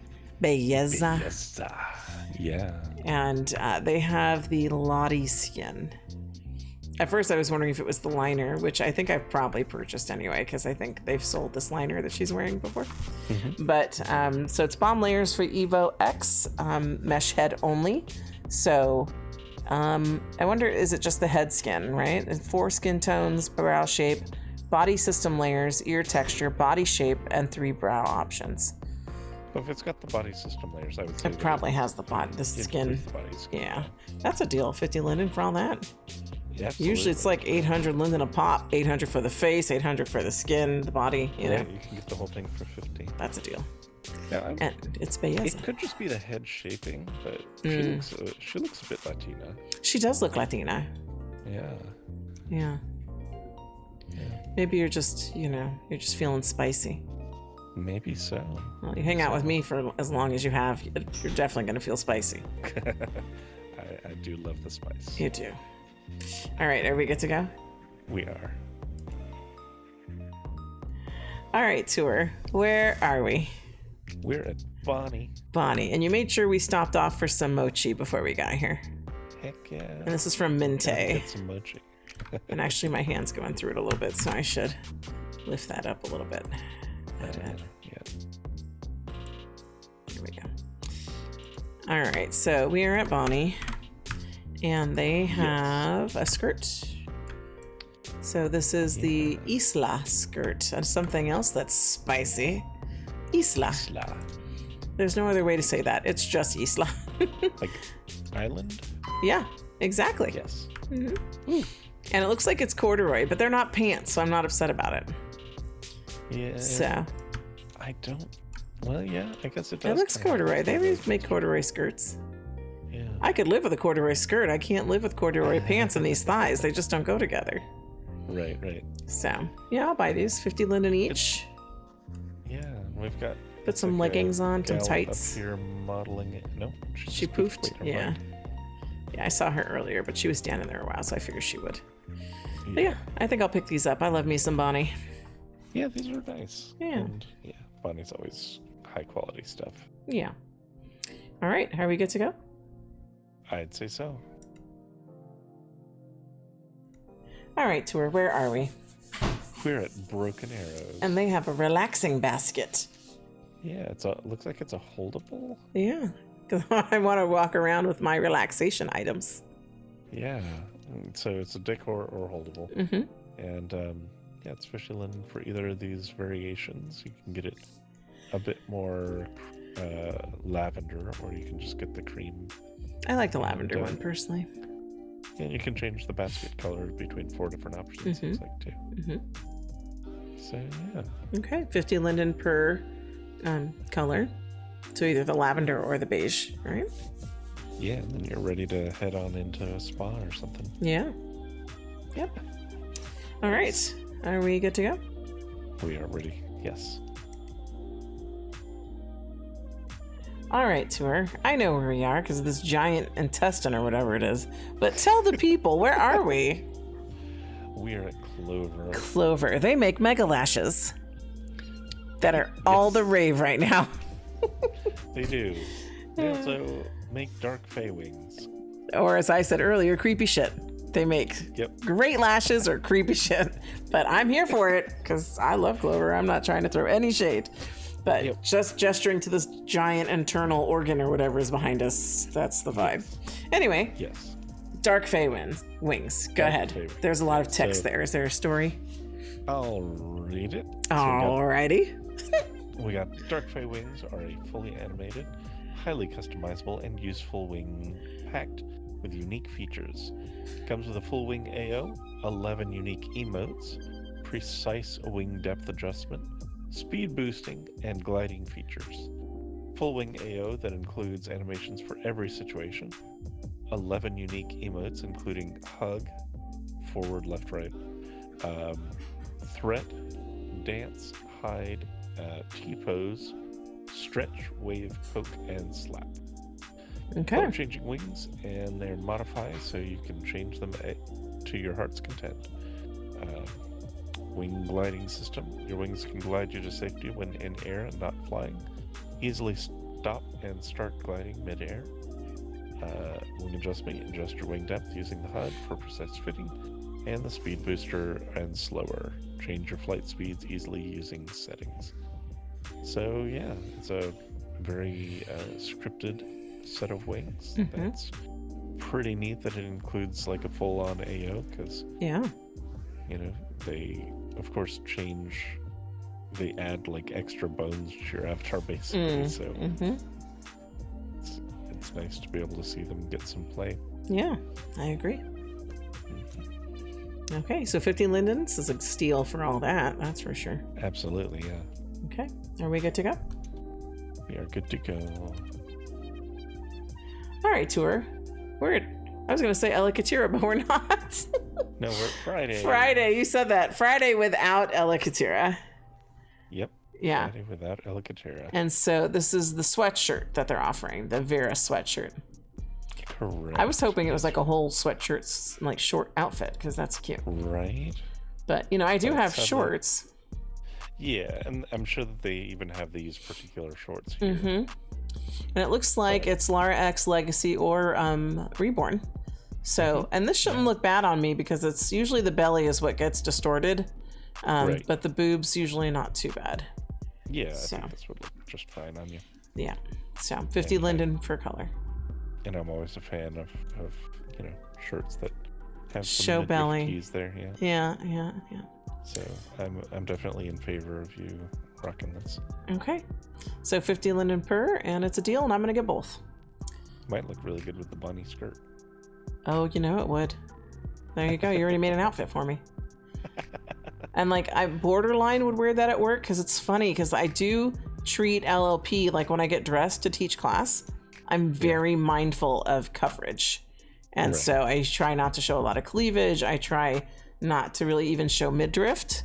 Belleza. Belleza. Yeah. And they have the Lottie skin. At first, I was wondering if it was the liner, which I think I've probably purchased anyway, because I think they've sold this liner that she's wearing before. But so it's balm layers for Evo X, mesh head only. So I wonder, is it just the head skin, right? And 4 skin tones, brow shape, body system layers, ear texture, body shape, and 3 brow options. Well, if it's got the body system layers, I would say it probably has the skin. The body skin. Yeah, that's a deal. 50 linden for all that. Yeah, usually it's like 800 linden a pop, 800 for the face, 800 for the skin, the body. You know, you can get the whole thing for 50. That's a deal. Yeah, and it's Belleza. It could just be the head shaping, but she looks a bit Latina. She does look Latina. Yeah. Maybe you're just feeling spicy. Maybe so. Well, you hang out with me for as long as you have, you're definitely going to feel spicy. I do love the spice. You do. All right, are we good to go? We are. All right, tour. Where are we? We're at Bonnie. And you made sure we stopped off for some mochi before we got here. Heck yeah. And this is from Minte. Get some mochi. And actually, my hand's going through it a little bit, so I should lift that up a little bit. Yeah. Here we go. All right, so we are at Bonnie, and they have a skirt. So this is the Isla skirt, and something else that's spicy. Isla. There's no other way to say that. It's just Isla. Like island? Yeah, exactly. Yes. And it looks like it's corduroy, but they're not pants, so I'm not upset about it. Yeah. So. I don't. Well, yeah, I guess it does. It looks corduroy. They make corduroy skirts. Yeah. I could live with a corduroy skirt. I can't live with corduroy pants and these thighs. They just don't go together. Right, right. So, yeah, I'll buy these. 50 linden each. Yeah, we've got. Put some leggings on, some tights. Up here modeling it. No, she poofed. Yeah. Yeah, I saw her earlier, but she was standing there a while, so I figured she would. Yeah. But yeah, I think I'll pick these up. I love me some Bonnie. Yeah, these are nice. Yeah. And yeah, Bonnie's always high quality stuff. Yeah. All right, are we good to go? I'd say so. All right, Tour, where are we? We're at Broken Arrows. And they have a relaxing basket. Yeah, it looks like it's a holdable. Yeah, because I want to walk around with my relaxation items. Yeah, so it's a decor or holdable. And yeah, it's fishy linen for either of these variations. You can get it a bit more lavender, or you can just get the cream. I like the lavender one personally. Yeah, you can change the basket color between 4 different options. It's like too. So yeah. Okay, 50 linden per color. So either the lavender or the beige, right? Yeah, and then you're ready to head on into a spa or something. Yeah. Yep. All right. Are we good to go? We are ready. Yes. All right, Tour. I know where we are because of this giant intestine or whatever it is. But tell the people, where are we? We are at Clover. Clover. They make mega lashes that are all the rave right now. They do. They also make dark fae wings. Or as I said earlier, creepy shit. They make great lashes or creepy shit. But I'm here for it because I love Clover. I'm not trying to throw any shade. But just gesturing to this giant internal organ or whatever is behind us. That's the vibe. Anyway. Yes. Dark fae wings. Go ahead. There's a lot of text there. Is there a story? I'll read it. Alrighty. We got Dark fae wings are a fully animated, highly customizable, and useful wing packed with unique features. Comes with a full wing AO, 11 unique emotes, precise wing depth adjustment, speed boosting, and gliding features. Full wing AO that includes animations for every situation. 11 unique emotes including hug, forward, left, right, threat, dance, hide, T-pose, stretch, wave, poke, and slap. Okay. Color changing wings, and they're modified so you can change them to your heart's content. Wing gliding system. Your wings can glide you to safety when in air and not flying. Easily stop and start gliding mid-air. Wing adjustment. Adjust your wing depth using the HUD for precise fitting. And the speed booster and slower. Change your flight speeds easily using settings. So yeah, it's a very scripted set of wings. That's pretty neat that it includes like a full-on AO because you know, they of course they add like extra bones to your avatar basically. So it's nice to be able to see them get some play. Yeah, I agree. Okay, so 50 lindens is a steal for all that, that's for sure. Absolutely, yeah. Okay, are we good to go? We are good to go. All right, Tour. I was going to say Elikatira, but we're not. No, we're Friday. Friday, you said that. Friday without Elikatira. Yep. Yeah. Friday without Elikatira. And so this is the sweatshirt that they're offering, the Vera sweatshirt. Correct. I was hoping it was like a whole sweatshirt, like short outfit, because that's cute. Right. But, you know, I do have shorts. Yeah, and I'm sure that they even have these particular shorts here. And it looks like it's Lara X Legacy or Reborn. So, and this shouldn't look bad on me because it's usually the belly is what gets distorted. But the boobs usually not too bad. Yeah, I think this would look just fine on you. Yeah. So 50 linden for color. And I'm always a fan of you know, shirts that have some show belly keys there. Yeah. So I'm definitely in favor of you rocking this. Okay. So 50 linden per, and it's a deal, and I'm going to get both. Might look really good with the bunny skirt. Oh, you know it would. There you go. You already made an outfit for me. And like I borderline would wear that at work because it's funny because I do treat LLP like when I get dressed to teach class, I'm very mindful of coverage. And so I try not to show a lot of cleavage. I try not to really even show midriff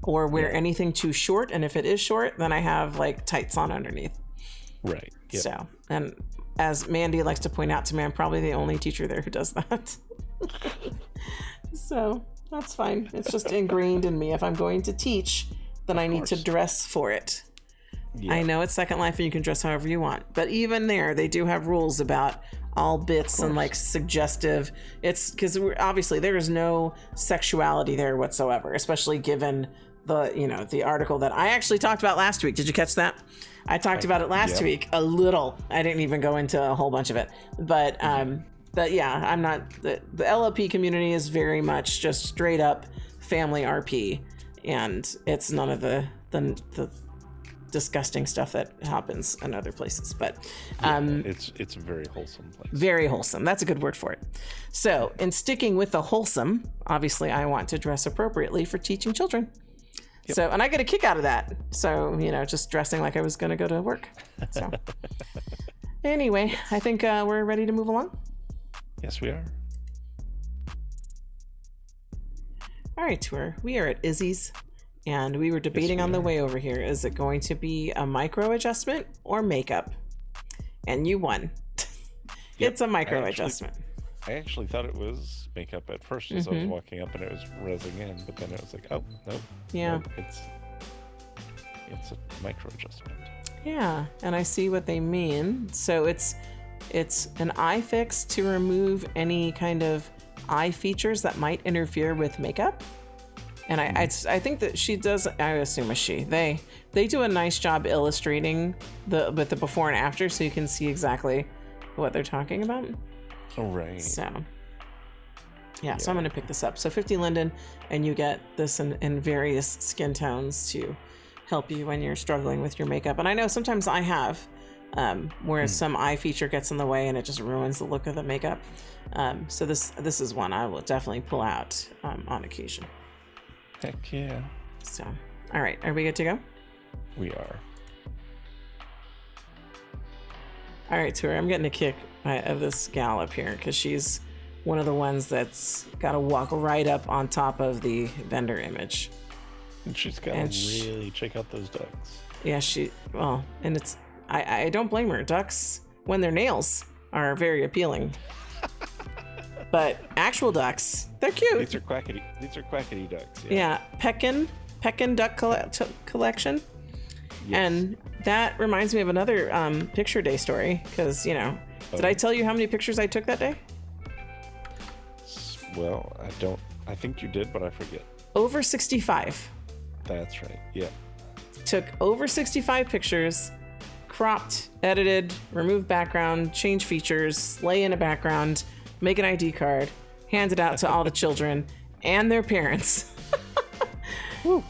or wear anything too short. And if it is short, then I have like tights on underneath. Right. Yep. So, and as Mandy likes to point out to me, I'm probably the only teacher there who does that. So that's fine. It's just ingrained in me. If I'm going to teach, then I need to dress for it. Yeah. I know it's Second Life and you can dress however you want, but even there, they do have rules about all bits and like suggestive. It's because obviously there is no sexuality there whatsoever, especially given the, you know, the article that I actually talked about last week. Did you catch that? I talked about it last week a little. I didn't even go into a whole bunch of it, but yeah, I'm not, the LLP community is very much just straight up family RP, and it's none of the disgusting stuff that happens in other places. But it's a very wholesome place. Very wholesome. That's a good word for it. So in sticking with the wholesome, obviously I want to dress appropriately for teaching children. Yep. So, and I get a kick out of that. So, you know, just dressing like I was going to go to work. So anyway, I think we're ready to move along. Yes, we are. All right, tour. We are at Izzie's, and we were debating on the way over here. Is it going to be a micro adjustment or makeup? And you won. It's a micro adjustment. I actually thought it was makeup at first as I was walking up, and it was rezzing in, but then it was like, oh, no. Yeah. No, it's a micro adjustment. Yeah, and I see what they mean. So it's an eye fix to remove any kind of eye features that might interfere with makeup. And I think that she does, I assume a she, they do a nice job illustrating with the before and after, so you can see exactly what they're talking about. Oh, right. So yeah, so I'm going to pick this up. So 50 linden, and you get this in various skin tones to help you when you're struggling with your makeup. And I know sometimes I have, where some eye feature gets in the way and it just ruins the look of the makeup. So this is one I will definitely pull out on occasion. Heck yeah. So, all right, are we good to go? We are. All right, Tori, I'm getting a kick of this gal up here because she's one of the ones that's got to walk right up on top of the vendor image. And she's got to really check out those ducks. Yeah, and it's, I don't blame her. Ducks, when their nails are very appealing. But actual ducks, they're cute. These are quackity ducks. Yeah, Pekin duck collection. Yes. And that reminds me of another picture day story because, you know, did I tell you how many pictures I took that day? Well, I think you did, but I forget. Over 65. That's right. Yeah. Took over 65 pictures, cropped, edited, removed background, change features, lay in a background, make an ID card, hand it out to all the children and their parents.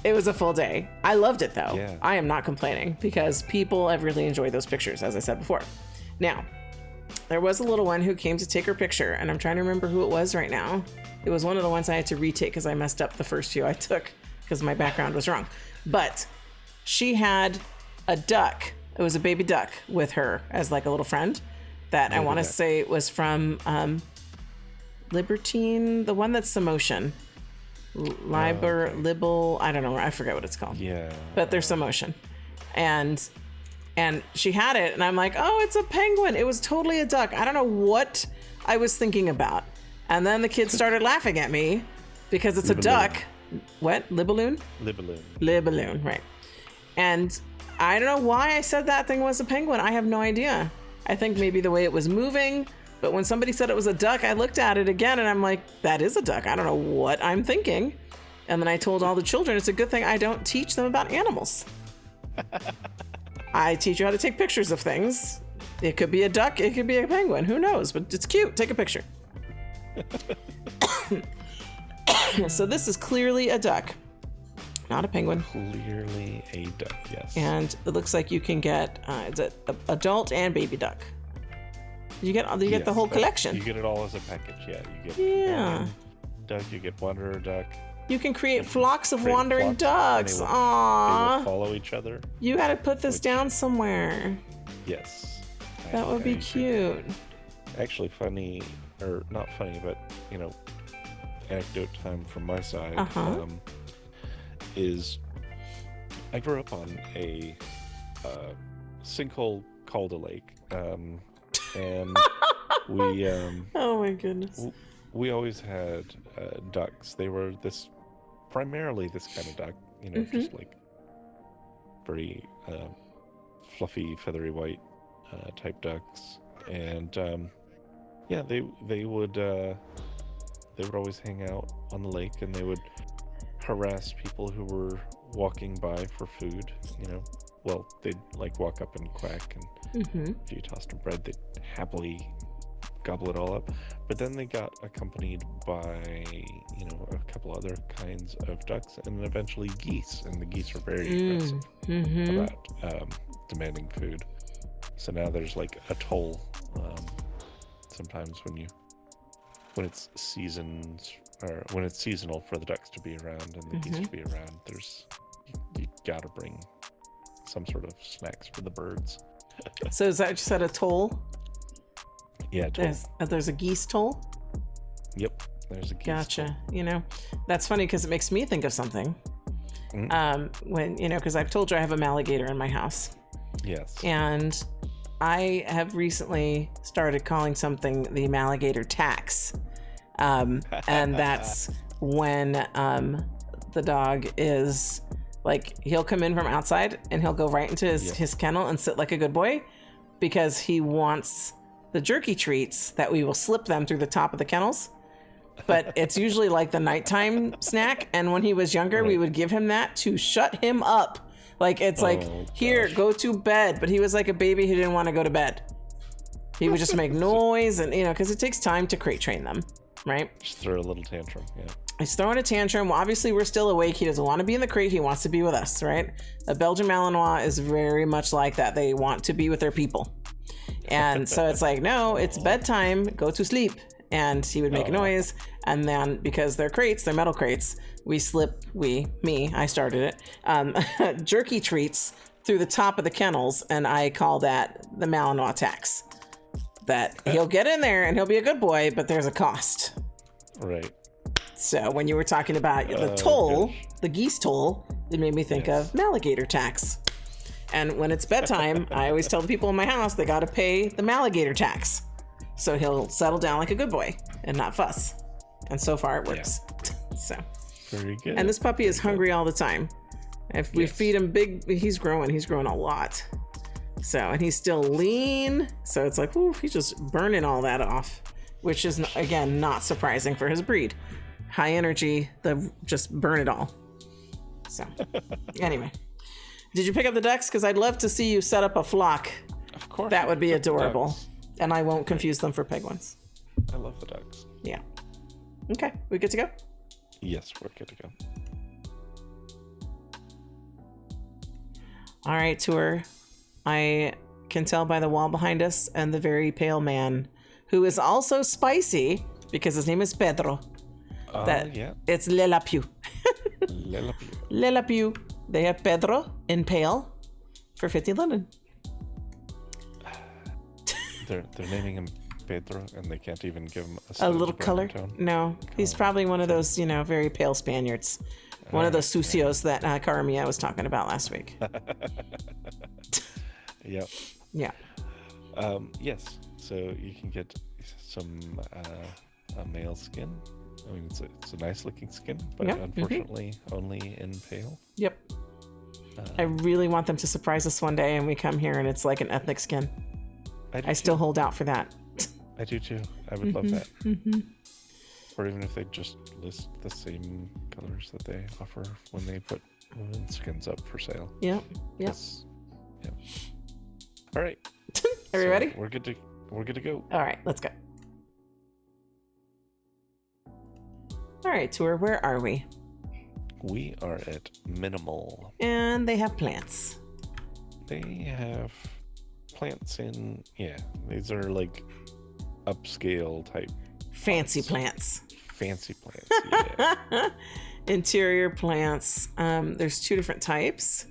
It was a full day. I loved it though. Yeah. I am not complaining because people have really enjoyed those pictures, as I said before. Now, there was a little one who came to take her picture, and I'm trying to remember who it was right now. It was one of the ones I had to retake because I messed up the first few I took because my background was wrong. But she had a duck. It was a baby duck with her as like a little friend that I want to say it was from Libertine, the one that's the motion. Libel, I don't know, I forget what it's called. Yeah. But there's some motion. And she had it, and I'm like, oh, it's a penguin. It was totally a duck. I don't know what I was thinking about. And then the kids started laughing at me because it's a duck. What? Libelloon? Libelloon, right. And I don't know why I said that thing was a penguin. I have no idea. I think maybe the way it was moving. But when somebody said it was a duck, I looked at it again and I'm like, that is a duck. I don't know what I'm thinking. And then I told all the children, it's a good thing I don't teach them about animals. I teach you how to take pictures of things. It could be a duck, it could be a penguin, who knows? But it's cute, take a picture. So this is clearly a duck. not a penguin. Clearly a duck, yes. And it looks like you can get is it adult and baby duck. You get the whole collection. You get it all as a package, yeah. You get duck, you get wanderer duck. You can create flocks of wandering ducks. They will follow each other. You got to put this down somewhere. Yes. That would be cute. Actually, funny, or not funny, but, you know, anecdote time from my side is I grew up on a sinkhole called a lake. And we oh my goodness, we always had ducks. They were primarily this kind of duck, you know, just like very fluffy, feathery white type ducks. And yeah, they would always hang out on the lake, and they would harass people who were walking by for food, you know. Well, they'd like walk up and quack, and if you tossed them bread, they'd happily gobble it all up. But then they got accompanied by, you know, a couple other kinds of ducks, and eventually geese. And the geese are very aggressive about demanding food. So now there's like a toll. Sometimes when it's seasons, or when it's seasonal for the ducks to be around and the geese to be around, you gotta bring some sort of snacks for the birds. So is that just at a toll? Yeah, toll. There's a geese toll? Yep, there's a geese Gotcha. toll. You know, that's funny because it makes me think of something. When, you know, because I've told you I have a alligator in my house. Yes. And I have recently started calling something the alligator tax. And that's when the dog is... Like, he'll come in from outside and he'll go right into his kennel and sit like a good boy because he wants the jerky treats that we will slip them through the top of the kennels. But it's usually like the nighttime snack. And when he was younger, we would give him that to shut him up. Like, it's here, go to bed. But he was like a baby who didn't want to go to bed. He would just make noise and, you know, because it takes time to crate train them, right? Just throw a little tantrum, yeah. He's throwing a tantrum. Well, obviously, we're still awake. He doesn't want to be in the crate. He wants to be with us, right? A Belgian Malinois is very much like that. They want to be with their people. And so it's like, no, it's bedtime. Go to sleep. And he would make a noise. And then because they're crates, they're metal crates, I started it, jerky treats through the top of the kennels. And I call that the Malinois tax. That he'll get in there and he'll be a good boy, but there's a cost. Right. So when you were talking about the toll, the geese toll, it made me think of alligator tax. And when it's bedtime, I always tell the people in my house they got to pay the alligator tax. So he'll settle down like a good boy and not fuss. And so far it works. Yeah. So. Very good. And this puppy is hungry all the time. If we feed him he's growing a lot. So, and he's still lean. So it's like, ooh, he's just burning all that off, which is, again, not surprising for his breed. High energy, just burn it all. So, anyway. Did you pick up the ducks? Because I'd love to see you set up a flock. Of course. That would be adorable. And I won't confuse them for penguins. I love the ducks. Yeah. Okay, we good to go? Yes, we're good to go. All right, tour. I can tell by the wall behind us and the very pale man, who is also spicy because his name is Pedro. It's leLAPEAU. leLAPEAU. leLAPEAU. They have Pedro in pale for 50 London. They're naming him Pedro, and they can't even give him a little color. Tone. No, he's probably one of those, very pale Spaniards. One of those sucios that Karamia was talking about last week. Yep. Yeah. Yes. So you can get some a male skin. I mean, it's a nice looking skin, but unfortunately only in pale. Yep. I really want them to surprise us one day and we come here and it's like an ethnic skin. I still hold out for that. I do too. I would love that. Or even if they just list the same colors that they offer when they put skins up for sale. Yep. Yep. Yep. All right. Are we ready? We're good to go. All right, let's go. All right, tour, where are we? We are at minimal. And they have plants. They have plants in, yeah, these are like upscale type. Fancy plants. Fancy plants, yeah. Interior plants. There's 2 different types.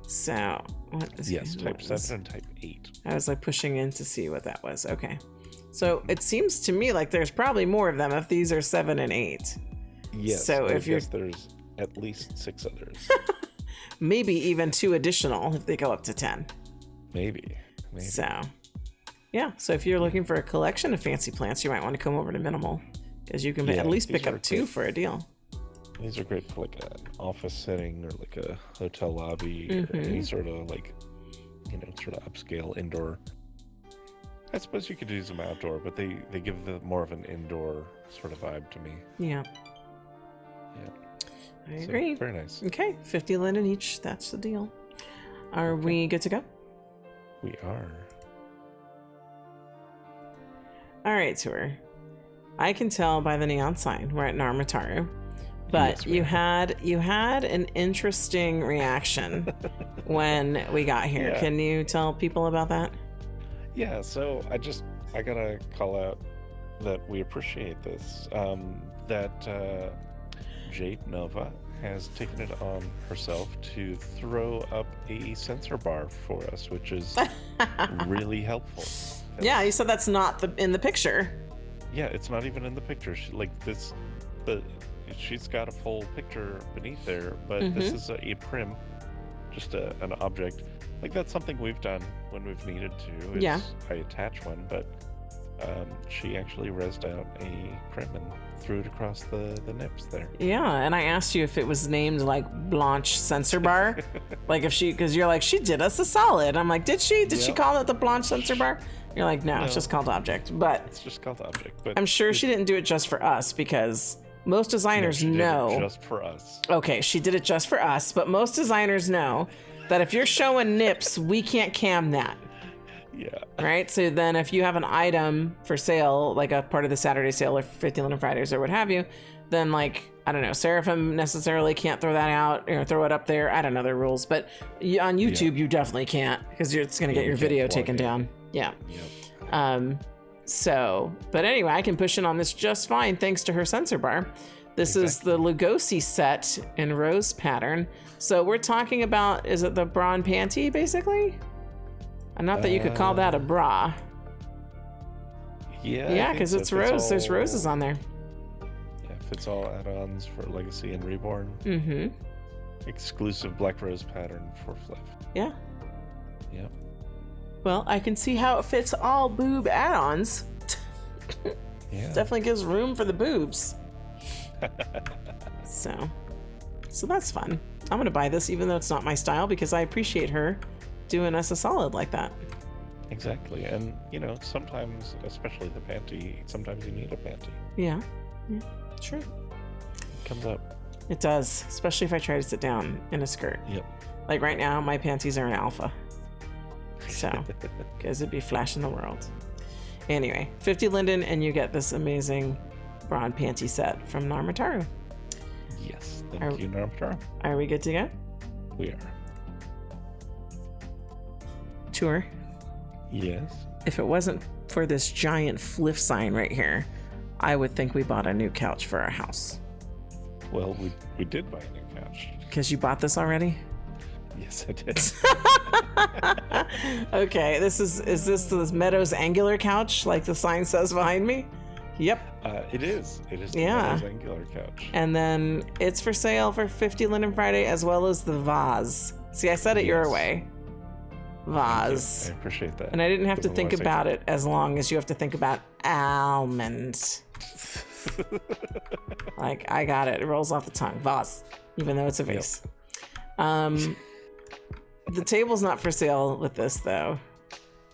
So, what is yes, type 7 and type 8. I was like pushing in to see what that was. Okay. So it seems to me like there's probably more of them if these are 7 and 8. Yes. So I if you're, guess there's at least 6 others. maybe even 2 additional if they go up to 10. Maybe. So, yeah. So if you're looking for a collection of fancy plants, you might want to come over to Minimal because you can at least pick up 2 for a deal. These are great for like an office setting or like a hotel lobby or any sort of like, sort of upscale indoor. I suppose you could use them outdoor, but they give more of an indoor sort of vibe to me. Yeah. Yeah. I agree. Very nice. Okay, 50 linen each. That's the deal. Are we good to go? We are. All right, tour. I can tell by the neon sign we're at Nar Mattaru, but yes, you had an interesting reaction when we got here. Yeah. Can you tell people about that? Yeah, so I gotta call out that we appreciate this. That Jade Nova has taken it on herself to throw up a sensor bar for us, which is really helpful. Yeah, you said that's not in the picture. Yeah, it's not even in the picture. She's got a full picture beneath there, but this is a prim, just an object. Like, that's something we've done when we've needed to. Yeah. I attach one, but she actually rezzed out a prim and threw it across the nips there. Yeah, and I asked you if it was named like Blanche Sensor Bar. Like if because you're like, she did us a solid. I'm like, did she? Did she call it the Blanche Sensor Bar? You're like, no, it's just called Object. But it's just called Object. But I'm sure she didn't do it just for us because most designers know. Did it just for us. Okay, she did it just for us, but most designers know that if you're showing nips, we can't cam that. Yeah. Right? So then if you have an item for sale, like a part of the Saturday sale or 50 Linen Fridays or what have you, then like, I don't know, Seraphim necessarily can't throw that out or throw it up there. I don't know their rules, but on YouTube, you definitely can't because it's going to get your video taken down. Yeah. Yep. But anyway, I can push in on this just fine thanks to her sensor bar. This is the Lugosi set in rose pattern. So we're talking about, is it the bra and panty basically? And not that you could call that a bra. Yeah. Yeah, because it's rose. There's roses on there. Yeah, if it's all add-ons for Legacy and Reborn. Mm-hmm. Exclusive black rose pattern for FLF. Yeah. Yep. Well, I can see how it fits all boob add-ons. Yeah. Definitely gives room for the boobs. So that's fun. I'm gonna buy this even though it's not my style because I appreciate her doing us a solid like that. Exactly. And sometimes, especially the panty, sometimes you need a panty. Yeah, true. It comes up. It does, especially if I try to sit down in a skirt. Yep. Like right now, my panties are an alpha. So, because it'd be flashing the world. Anyway, 50 linden and you get this amazing bra and panty set from Nar Mattaru. Yes, thank you, Nar Mattaru. Are we good to go? We are. Tour. Yes. If it wasn't for this giant FLF sign right here, I would think we bought a new couch for our house. Well, we did buy a new couch. Because you bought this already? Yes, I did. Okay, is this the Meadows Angular couch like the sign says behind me? Yep. It is. It is the Meadows Angular couch. And then it's for sale for 50 Linen Friday as well as the vase. See, I said it your way. Vase. I appreciate that. And I didn't have to think about it as long as you have to think about almonds. Like, I got it. It rolls off the tongue. Vase. Even though it's a vase. Yep. The table's not for sale with this, though.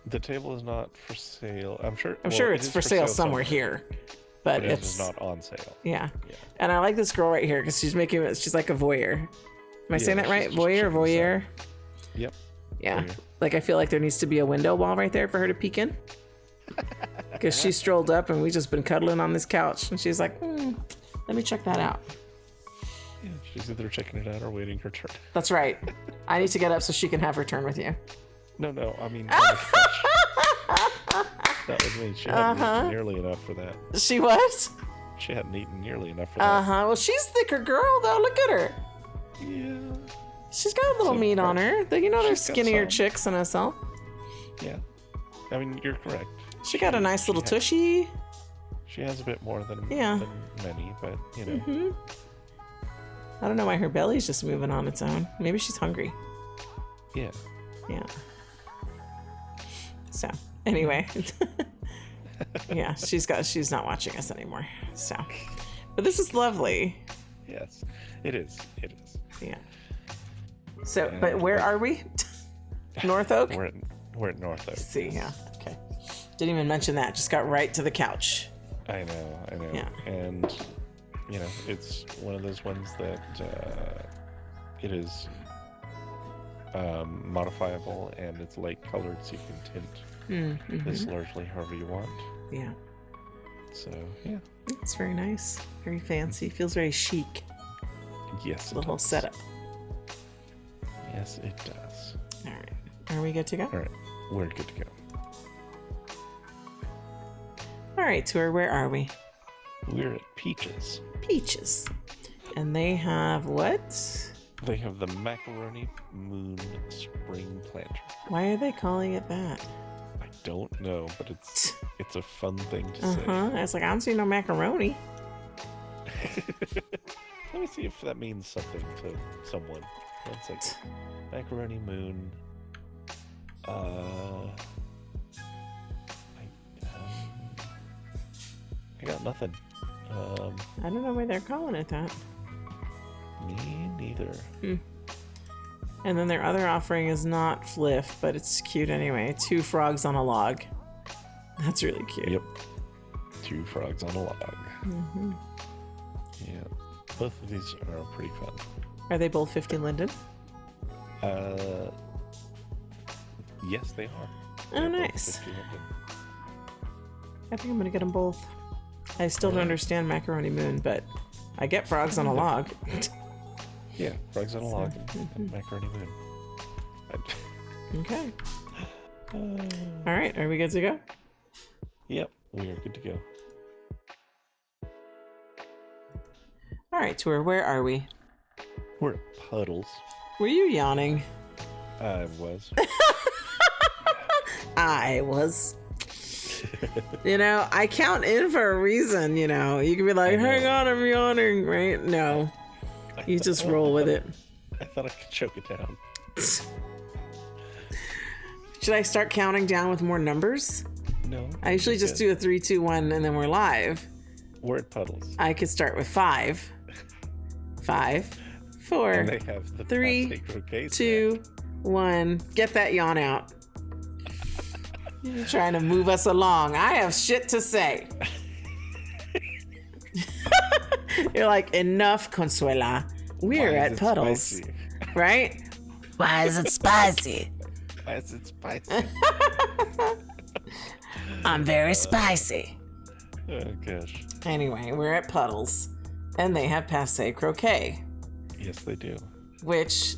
The table is not for sale. I'm sure it's for sale somewhere here. But it's not on sale. Yeah. And I like this girl right here because she's like a voyeur. Am I saying that right? Voyeur? Yep. Yeah. Voyeur. Like, I feel like there needs to be a window wall right there for her to peek in. Because she strolled up and we just been cuddling on this couch. And she's like, let me check that out. Yeah, she's either checking it out or waiting her turn. That's right. I need to get up so she can have her turn with you. No, I mean, on the couch. That was me. She hadn't eaten nearly enough for that. She was? She hadn't eaten nearly enough for that. Well, she's thicker girl, though. Look at her. Yeah. She's got a little meat on her. You know, there's skinnier chicks in SL. Yeah. I mean, you're correct. She got a nice little tushy. She has a bit more than many, but, you know. Mm-hmm. I don't know why her belly's just moving on its own. Maybe she's hungry. Yeah. Yeah. So, anyway. Yeah, she's not watching us anymore. So, but this is lovely. Yes, it is. It is. Yeah. So, but where are we? North Oak? We're at North Oak. See, yeah. Okay. Didn't even mention that. Just got right to the couch. I know. Yeah. And, you know, it's one of those ones that it is modifiable and it's light colored, so you can tint this largely however you want. Yeah. So, yeah. It's very nice. Very fancy. Feels very chic. Yes, the whole setup. Yes, it does. All right. Are we good to go? All right. We're good to go. All right, tour, where are we? We're at Peaches. Peaches. And they have what? They have the Macaroni Moon Spring Planter. Why are they calling it that? I don't know, but it's a fun thing to say. I was like, I don't see no macaroni. Let me see if that means something to someone. It's like Macaroni Moon. I got nothing. I don't know why they're calling it that. Me neither. And then their other offering is not FLF, but it's cute anyway. 2 frogs on a log. That's really cute. Yep. 2 frogs on a log. Yeah. Both of these are pretty fun. Are they both 50 linden? Yes, they are. Oh, nice. I think I'm gonna get them both. I still don't understand Macaroni Moon, but I get frogs on a log. Yeah, frogs on a log and Macaroni Moon. Okay. All right, are we good to go? Yep, we are good to go. All right, tour, where are we? We're at Puddles. Were you yawning? I was. I was. You know, I count in for a reason, you know. You can be like, hang on, I'm yawning, right? No. You just roll with it. I thought I could choke it down. Should I start counting down with more numbers? No. I usually just do a 3, 2, 1, and then we're live. We're at Puddles. I could start with 5. 5, 4, and they have the 3, 2, 1. Get that yawn out. You're trying to move us along. I have shit to say. You're like, enough, Consuela. We're at Puddles. Spicy? Right? Why is it spicy? Why is it spicy? I'm very spicy. Oh, gosh. Anyway, we're at Puddles. And they have passe croquet. Yes, they do. Which,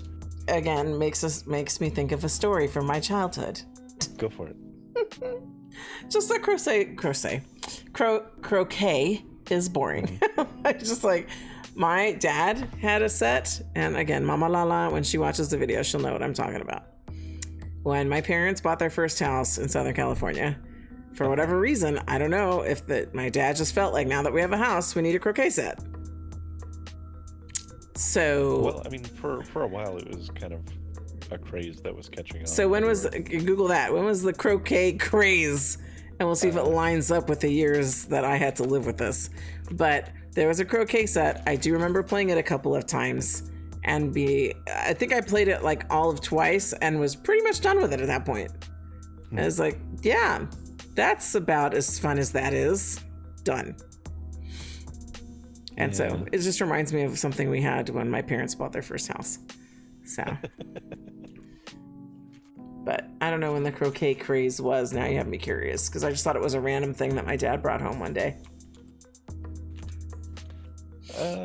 again, makes me think of a story from my childhood. Go for it. Just that croquet is boring. Just like, my dad had a set, and again, Mama Lala, when she watches the video, she'll know what I'm talking about. When my parents bought their first house in Southern California, for whatever reason, I don't know if my dad just felt like, now that we have a house, we need a croquet set. So, well, I mean, for a while, it was kind of a craze that was catching on. So Google that. When was the croquet craze? And we'll see if it lines up with the years that I had to live with this. But there was a croquet set. I do remember playing it a couple of times and I think I played it like all of twice and was pretty much done with it at that point. I was like, yeah, that's about as fun as that is. Done. And so it just reminds me of something we had when my parents bought their first house. So, but I don't know when the croquet craze was. Now you have me curious, because I just thought it was a random thing that my dad brought home one day. Trying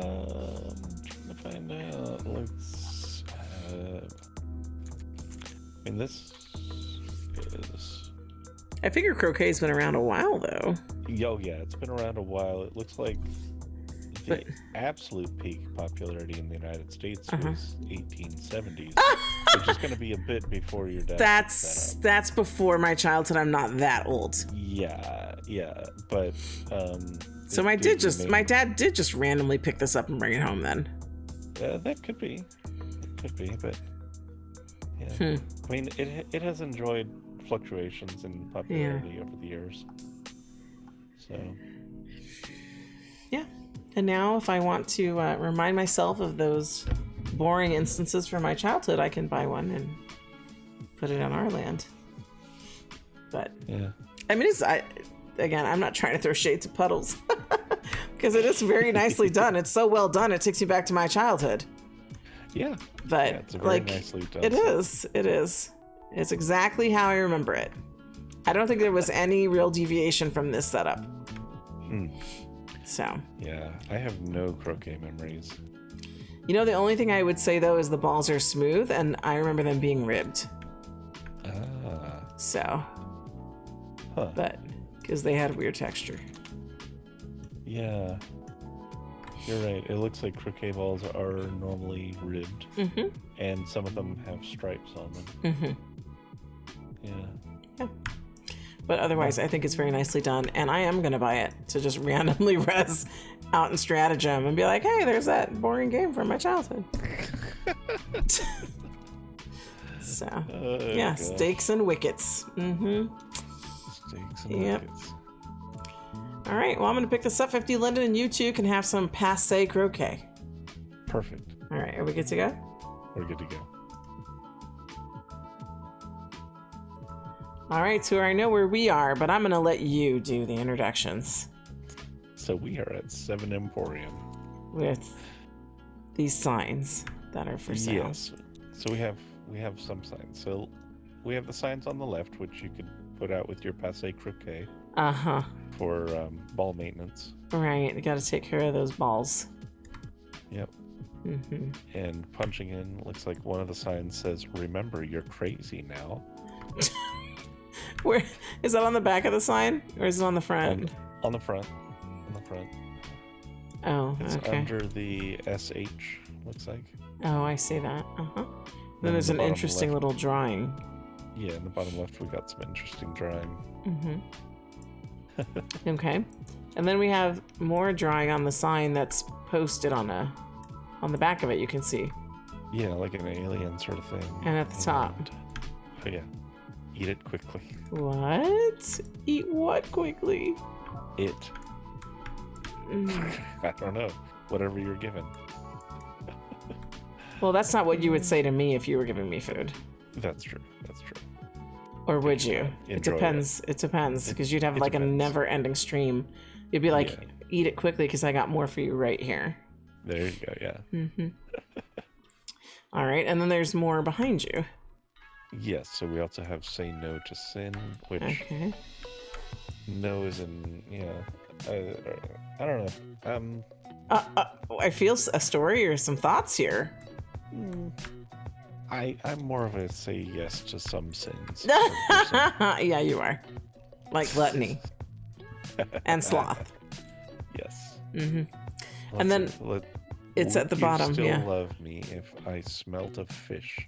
to find out. Let's. I mean, this is. I figure croquet's been around a while, though. Oh yeah, it's been around a while. It looks like the absolute peak popularity in the United States was 1870s, which is going to be a bit before your dad. That's before my childhood. I'm not that old. Yeah, but so my dad did just randomly pick this up and bring it home. Then that could be, but yeah. I mean, it has enjoyed fluctuations in popularity over the years. So yeah. And now if I want to remind myself of those boring instances from my childhood, I can buy one and put it on our land. But yeah, I mean, again, I'm not trying to throw shade to Puddles because it is very nicely done. It's so well done. It takes me back to my childhood. Yeah. But it's very nicely done. It is. It's exactly how I remember it. I don't think there was any real deviation from this setup. So. Yeah, I have no croquet memories. You know, the only thing I would say, though, is the balls are smooth, and I remember them being ribbed. So. But, because they had weird texture. Yeah. You're right. It looks like croquet balls are normally ribbed. And some of them have stripes on them. Yeah. But otherwise, I think it's very nicely done, and I am going to buy it to just randomly res out in Stratagem and be like, hey, there's that boring game from my childhood. So, yeah, gosh. Stakes and wickets. Stakes and wickets. All right, well, I'm going to pick this up. 50 Linden, and you two can have some passe croquet. Perfect. All right, are we good to go? We're good to go. All right, so I know where we are, but I'm going to let you do the introductions. So we are at 7 Emporium. With these signs that are for sale. Yes. So we have some signs. So we have the signs on the left, which you could put out with your passe croquet. For ball maintenance. Right, you got to take care of those balls. Yep. And punching in, looks like one of the signs says, "Remember, you're crazy now." Where is that, on the back of the sign, or is it on the front? On the front. On the front. Oh, it's okay. Under the SH, looks like. Oh, I see that. Then there's an interesting little drawing. Yeah, in the bottom left, we got some interesting drawing. Okay. And then we have more drawing on the sign that's posted on the back of it, you can see. Yeah, like an alien sort of thing. And at the top. Oh yeah. Eat it quickly. What? Eat what quickly? It. I don't know. Whatever you're given. Well, that's not what you would say to me if you were giving me food. That's true. That's true. Or would you? It depends. It depends, because you'd have like a never-ending stream. You'd be like, eat it quickly because I got more for you right here. There you go, yeah. All right, and then there's more behind you. Yes, so we also have Say No to Sin, which no is in, I don't know. I feel a story or some thoughts here. I'm more of a say yes to some sins. Yeah, you are. Like gluttony. And sloth. Yes. And then it's at the bottom. Would you still love me if I smelt of fish?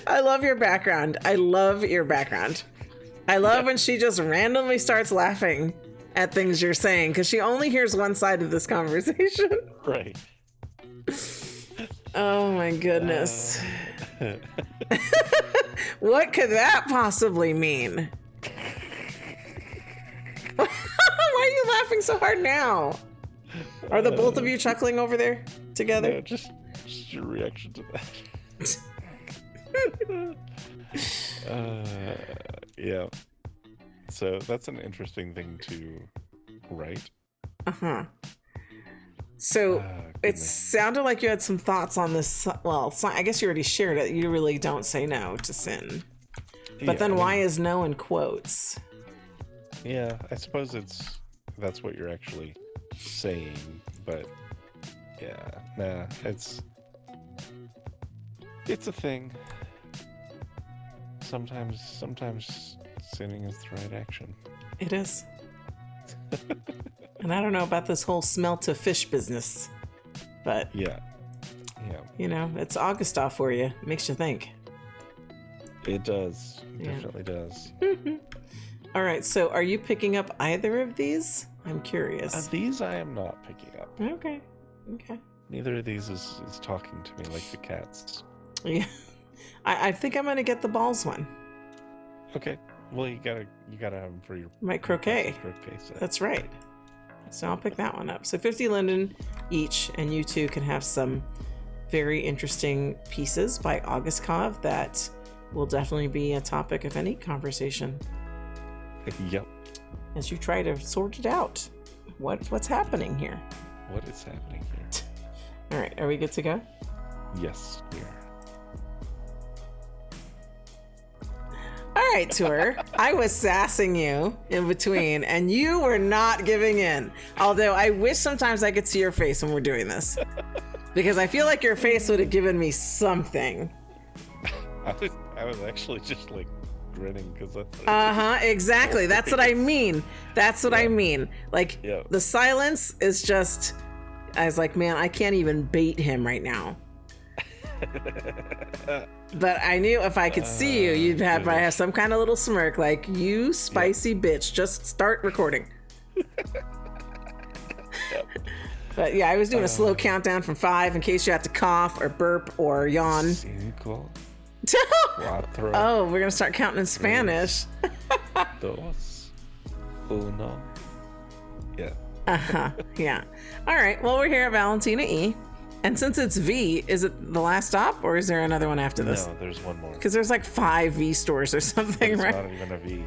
I love your background. I love your background. I love when she just randomly starts laughing at things you're saying, because she only hears one side of this conversation. Right. Oh my goodness. What could that possibly mean? Why are you laughing so hard now? Are the both of you chuckling over there together? No, just your reaction to that. Yeah. So that's an interesting thing to write. So it sounded like you had some thoughts on this. Well, I guess you already shared it. You really don't say no to sin. But then why is no in quotes? Yeah, I suppose that's what you're actually saying, but yeah, nah, it's a thing. Sometimes sinning is the right action. It is. And I don't know about this whole smell to fish business, but yeah, you know, it's August off for you. Makes you think. It does. Definitely does. All right, so are you picking up either of these? I'm curious. These I am not picking up. Okay. Neither of these is talking to me like the cats. Yeah. I think I'm gonna get the balls one. Okay. Well, you gotta have them for your my croquet. Set. That's right. So I'll pick that one up. So 50 linden each, and you two can have some very interesting pieces by August Cov that will definitely be a topic of any conversation. Yep. As you try to sort it out. What's happening here? What is happening here? All right, are we good to go? Yes, we are. All right, Tour. I was sassing you in between, and you were not giving in. Although I wish sometimes I could see your face when we're doing this, because I feel like your face would have given me something. I was actually just like grinning because exactly. That's what I mean. That's what I mean. Like the silence is just. I was like, man, I can't even bait him right now. But I knew if I could see you, you'd have some kind of little smirk, like, you spicy bitch, just start recording. But yeah, I was doing a slow countdown from 5 in case you had to cough or burp or yawn. 5, 4, oh, we're gonna start counting in Spanish. 2, 1. Yeah. Yeah. All right. Well, we're here at Valentina E. And since it's V, is it the last stop or is there another one after this? No, there's one more. Because there's like 5 V stores or something, it's right? It's not even a V.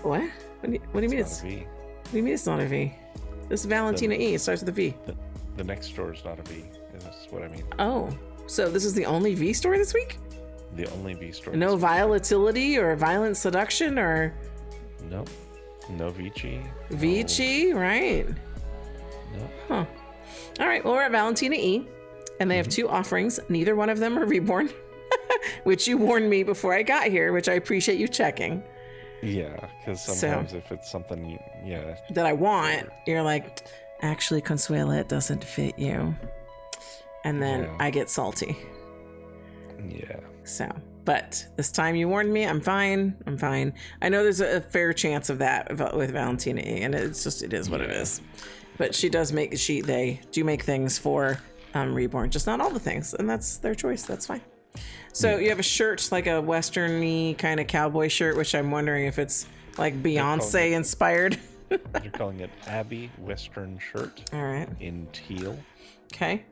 What? What do you mean it's not a V? What do you mean it's not a V? This is Valentina E. It starts with a V. The next store is not a V. That's what I mean. Oh, so this is the only V store this week? The only V store. No volatility or violent seduction or? Nope. No Vici. Vici, right. No. Huh. All right, well, we're at Valentina E, and they have 2 offerings. Neither one of them are reborn, which you warned me before I got here, which I appreciate you checking. Yeah, because sometimes if it's something that I want, you're like, actually, Consuela, it doesn't fit you. And then I get salty. Yeah. So, but this time you warned me. I'm fine. I know there's a fair chance of that with Valentina E, and it is what it is. But they do make things for reborn, just not all the things, and that's their choice. That's fine. So you have a shirt, like a western-y kind of cowboy shirt, which I'm wondering if it's like Beyonce inspired. They're calling it Abbey Western shirt. All right. In teal. Okay.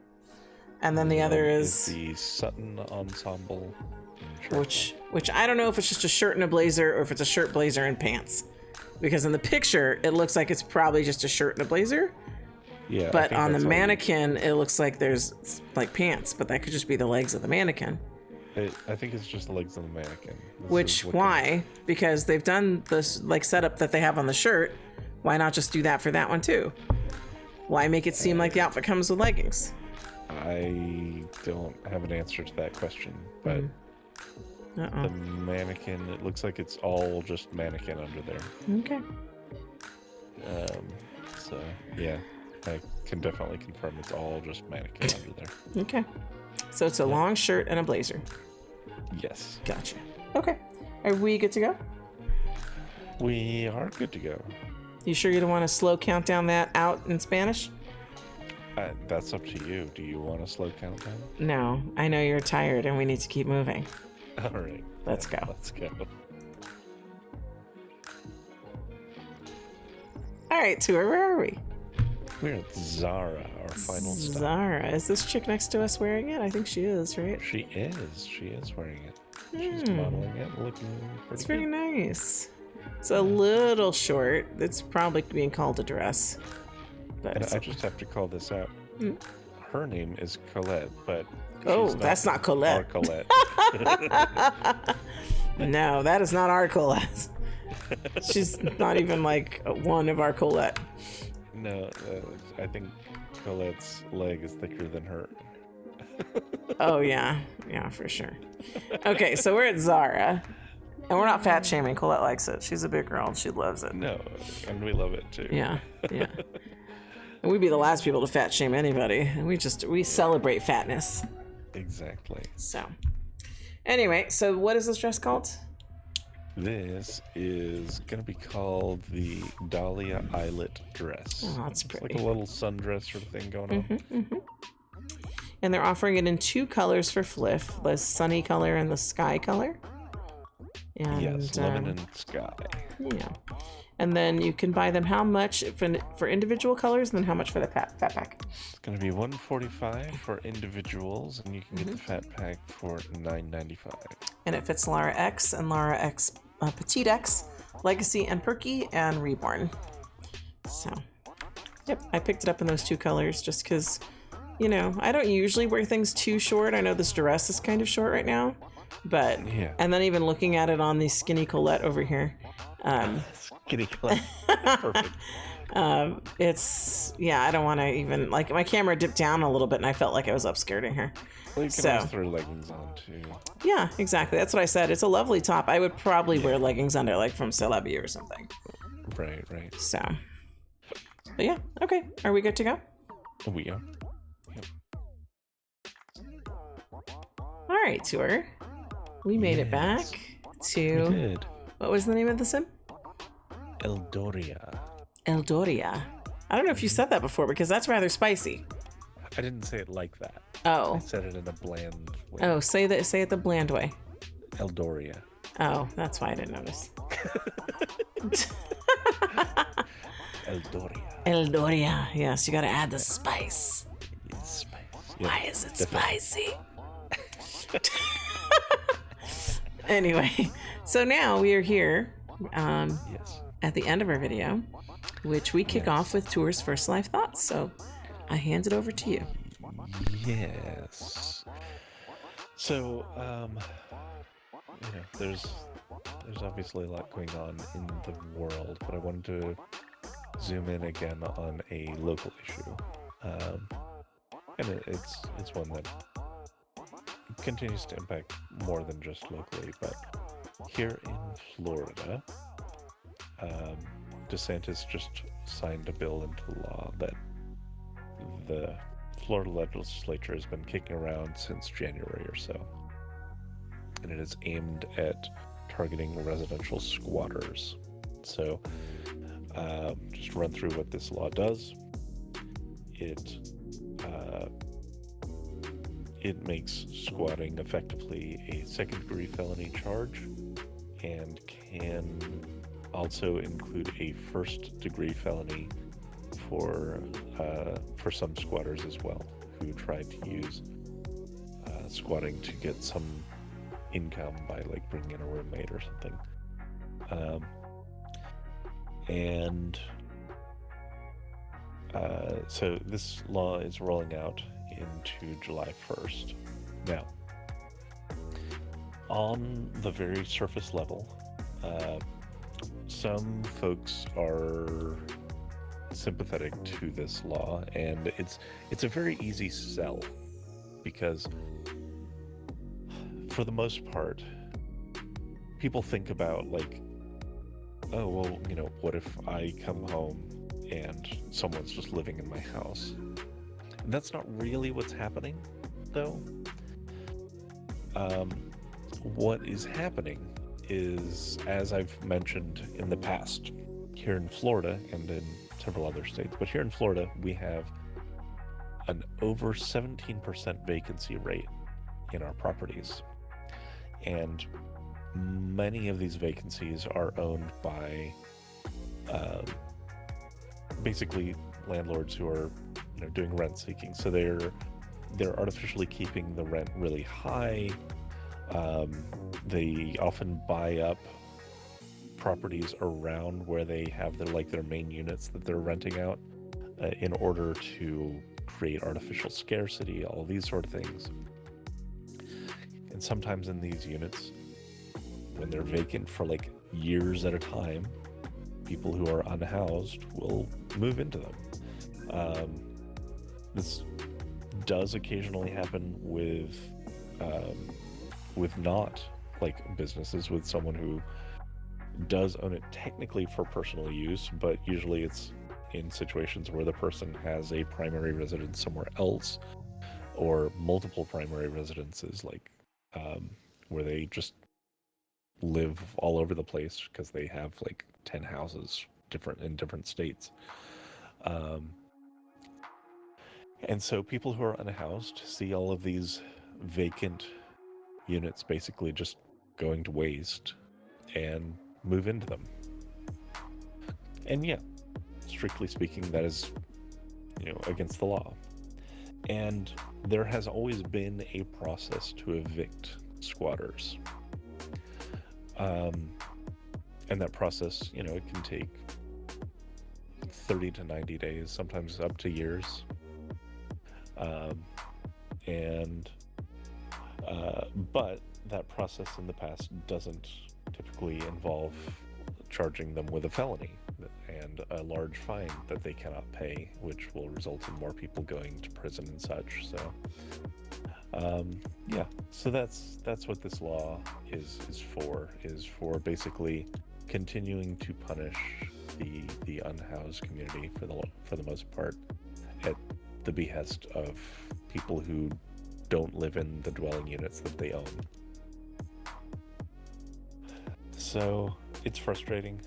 And then the other is the Sutton Ensemble. Which I don't know if it's just a shirt and a blazer or if it's a shirt, blazer, and pants. Because in the picture, it looks like it's probably just a shirt and a blazer. Yeah. But on the mannequin, it looks like there's like pants, but that could just be the legs of the mannequin. I think it's just the legs of the mannequin. Why? Because they've done this like setup that they have on the shirt. Why not just do that for that one too? Why make it seem like the outfit comes with leggings? I don't have an answer to that question, but the mannequin, it looks like it's all just mannequin under there. Okay. So yeah, I can definitely confirm it's all just mannequin under there. Okay. So it's a long shirt and a blazer. Yes. Gotcha. Okay. Are we good to go? We are good to go. You sure you don't want to slow count down that out in Spanish? That's up to you. Do you want a slow countdown? No. I know you're tired and we need to keep moving. All right. Let's go. Let's go. All right, Tour, where are we? We're at Zaara, our final stop. Zaara. Is this chick next to us wearing it? I think she is, right? She is. She is wearing it. She's modeling it, looking pretty It's very nice. It's a little short. It's probably being called a dress. But and I just have to call this out. Her name is Colette, but that's not Colette. Our Colette. No, that is not our Colette. She's not even like one of our Colette. No, I think Colette's leg is thicker than her. Oh, yeah. Yeah, for sure. Okay, so we're at Zaara. And we're not fat shaming. Colette likes it. She's a big girl and she loves it. No, and we love it too. Yeah, yeah. And we'd be the last people to fat shame anybody. We celebrate fatness. Exactly. So, anyway, so what is this dress called? This is going to be called the Dahlia Eyelet dress. Oh, that's pretty. It's like a little sundress sort of thing going on. Mm-hmm. And they're offering it in 2 colors for FLF, the sunny color and the sky color. And, yes, lemon and sky. Yeah. And then you can buy them how much for individual colors and then how much for the fat pack? It's going to be $145 for individuals, and you can get the fat pack for $9.95. And it fits Lara X and Lara X, Petite X, Legacy and Perky, and Reborn. So, yep, I picked it up in those 2 colors just because, you know, I don't usually wear things too short. I know this dress is kind of short right now, but, yeah. And then even looking at it on the skinny Colette over here. Skinny Colette. Perfect. It's, yeah, I don't want to even, like, my camera dipped down a little bit and I felt like I was upskirting her. Well, you can always throw leggings on too. Yeah, exactly. That's what I said. It's a lovely top. I would probably wear leggings under, like from leLAPEAU or something. Right. So, but yeah, okay. Are we good to go? We are. Yep. All right, tour. We made it back to. We did. What was the name of the sim? Eldoria. Eldoria. I don't know if you said that before because that's rather spicy. I didn't say it like that. Oh. I said it in a bland way. Oh, say it the bland way. Eldoria. Oh, that's why I didn't notice. Eldoria. Eldoria. Yes, you got to add the spice. Spice. Why is it spicy? Anyway, so now we are here at the end of our video, which we kick off with Tour's first life thoughts. So I hand it over to you. Yes. So, there's obviously a lot going on in the world, but I wanted to zoom in again on a local issue. And it's one that continues to impact more than just locally, but here in Florida, DeSantis just signed a bill into law that the Florida legislature has been kicking around since January or so, and it is aimed at targeting residential squatters. So just run through what this law does. It makes squatting effectively a second-degree felony charge and can also include a first-degree felony for some squatters as well, who try to use squatting to get some income by like bringing in a roommate or something. So this law is rolling out into July 1st. Now, on the very surface level, some folks are sympathetic to this law, and it's a very easy sell because for the most part, people think about like, oh, well, what if I come home and someone's just living in my house? And that's not really what's happening, though. What is happening is, as I've mentioned in the past, here in Florida and in several other states, but here in Florida, we have an over 17% vacancy rate in our properties. And many of these vacancies are owned by basically landlords who are doing rent seeking. So they're artificially keeping the rent really high. They often buy up properties around where they have their main units that they're renting out in order to create artificial scarcity, all these sort of things. And sometimes in these units, when they're vacant for like years at a time, people who are unhoused will move into them. This does occasionally happen with not like businesses, with someone who does own it technically for personal use, but usually it's in situations where the person has a primary residence somewhere else, or multiple primary residences, like where they just live all over the place because they have like 10 houses in different states. And so people who are unhoused see all of these vacant units basically just going to waste and move into them. And yeah, strictly speaking, that is, against the law. And there has always been a process to evict squatters. And that process, it can take 30 to 90 days, sometimes up to years. But that process in the past doesn't typically involve charging them with a felony and a large fine that they cannot pay, which will result in more people going to prison and such. So that's what this law is for basically continuing to punish the unhoused community for the most part, at the behest of people who don't live in the dwelling units that they own. So it's frustrating,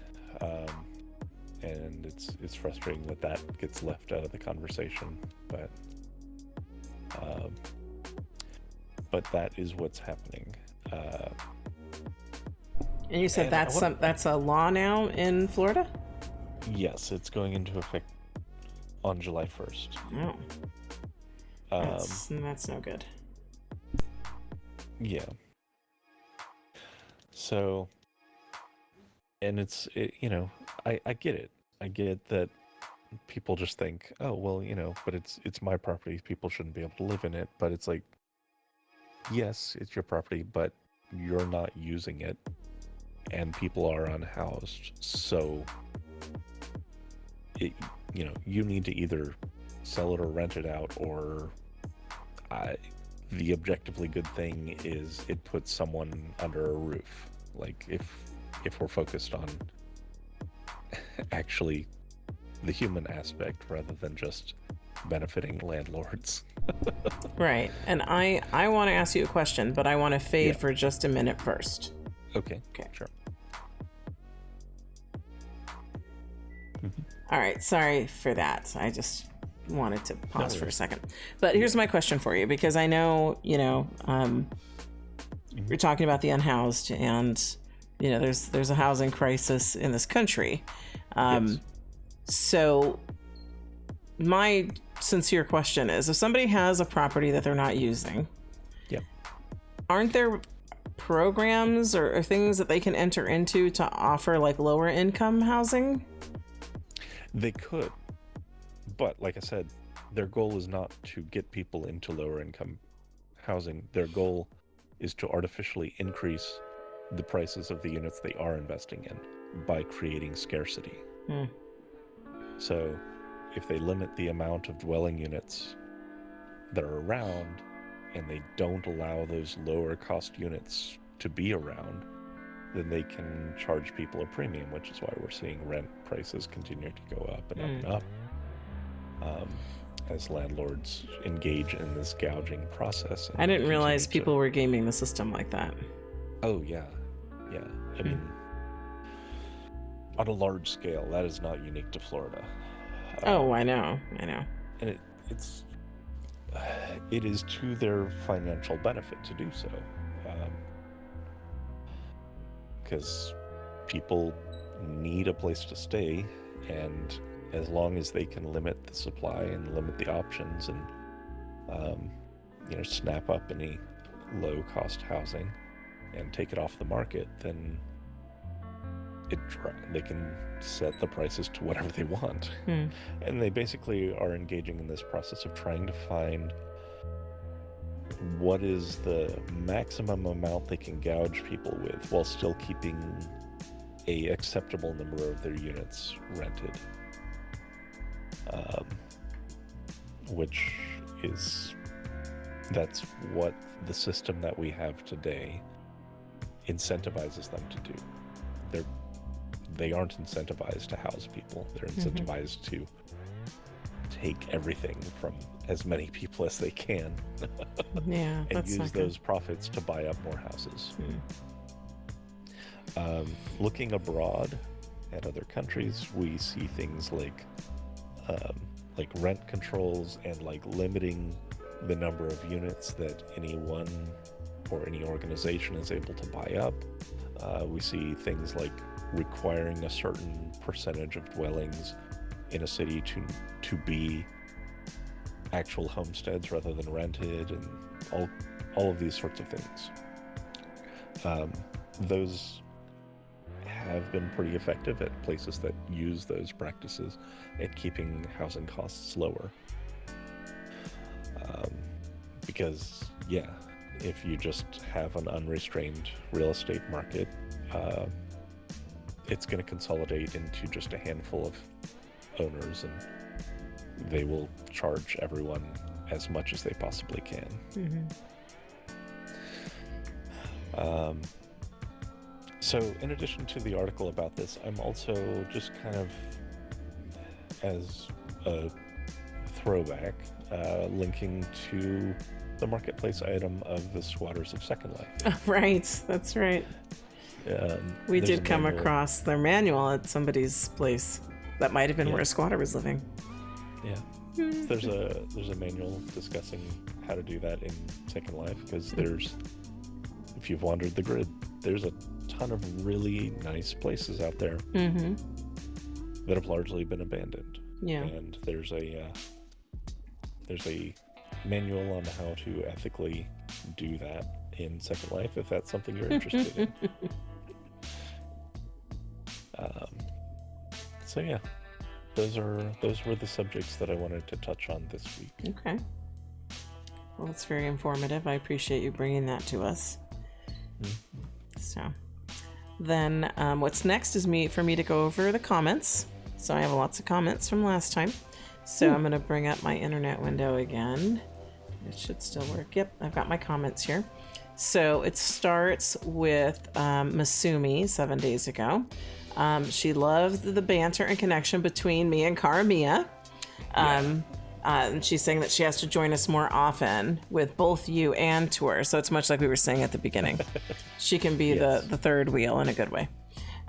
and it's frustrating that gets left out of the conversation, but that is what's happening. And you said that's a law now in Florida? Yes, it's going into effect on July 1st. Oh. That's no good. Yeah. So, and I get it. I get that people just think, oh, well, but it's my property. People shouldn't be able to live in it. But it's like, yes, it's your property, but you're not using it, and people are unhoused. So, you need to either sell it or rent it out, or the objectively good thing is it puts someone under a roof. Like if we're focused on actually the human aspect rather than just benefiting landlords. Right. And I want to ask you a question, but I want to fade for just a minute first. Okay, sure. All right, sorry for that. I just wanted to pause for a second. But here's my question for you, because I know, you're talking about the unhoused, and, there's a housing crisis in this country. Yes. So my sincere question is, if somebody has a property that they're not using, aren't there programs or things that they can enter into to offer like lower income housing? They could, but like I said, their goal is not to get people into lower income housing. Their goal is to artificially increase the prices of the units they are investing in by creating scarcity. So if they limit the amount of dwelling units that are around, and they don't allow those lower cost units to be around, then they can charge people a premium, which is why we're seeing rent prices continue to go up and up and up, as landlords engage in this gouging process. I didn't realize people were gaming the system like that. Oh, yeah. I mean, on a large scale, that is not unique to Florida. I know. And it is to their financial benefit to do so. Because people need a place to stay, and as long as they can limit the supply and limit the options and snap up any low cost housing and take it off the market, then they can set the prices to whatever they want. And they basically are engaging in this process of trying to find what is the maximum amount they can gouge people with while still keeping a acceptable number of their units rented, that's what the system that we have today incentivizes them to do. They aren't incentivized to house people. They're incentivized to take everything from as many people as they can and use those profits to buy up more houses. Looking abroad at other countries, we see things like rent controls and like limiting the number of units that anyone or any organization is able to buy up. We see things like requiring a certain percentage of dwellings in a city to be actual homesteads rather than rented, and all of these sorts of things. Those have been pretty effective at places that use those practices at keeping housing costs lower. Because, if you just have an unrestrained real estate market, it's going to consolidate into just a handful of owners, and they will charge everyone as much as they possibly can. So in addition to the article about this, I'm also just kind of, as a throwback, linking to the marketplace item of the Squatters of Second Life. Oh, right, that's right. We did come across their manual at somebody's place. That might have been where a squatter was living. Yeah. There's a manual discussing how to do that in Second Life, because if you've wandered the grid, there's a ton of really nice places out there that have largely been abandoned. Yeah. And there's a manual on how to ethically do that in Second Life, if that's something you're interested in. So yeah, those were the subjects that I wanted to touch on this week. Okay. Well, it's very informative. I appreciate you bringing that to us. So then what's next is for me to go over the comments. So I have lots of comments from last time. So I'm going to bring up my internet window again. It should still work. Yep, I've got my comments here. So it starts with Masumi 7 days ago. She loved the banter and connection between me and Karamia. And she's saying that she has to join us more often with both you and Tour. So it's much like we were saying at the beginning. She can be the third wheel in a good way.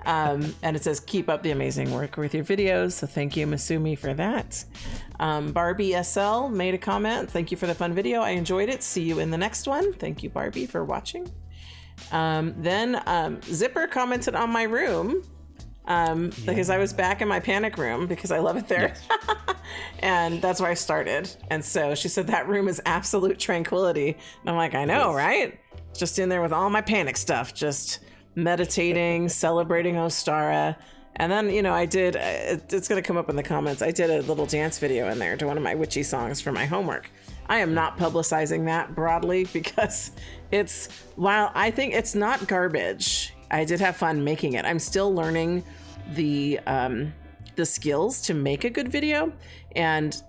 And it says, keep up the amazing work with your videos. So thank you, Masumi, for that. Barbie SL made a comment. Thank you for the fun video. I enjoyed it. See you in the next one. Thank you, Barbie, for watching. Then Zipper commented on my room. Because I was back in my PANIQ room because I love it there. And that's where I started. And so she said that room is absolute tranquility. And I'm like, I know, right? Just in there with all my PANIQ stuff, just meditating, celebrating Ostara. And then, I did, it's going to come up in the comments. I did a little dance video in there to one of my witchy songs for my homework. I am not publicizing that broadly because while I think it's not garbage, I did have fun making it. I'm still learning the skills to make a good video. And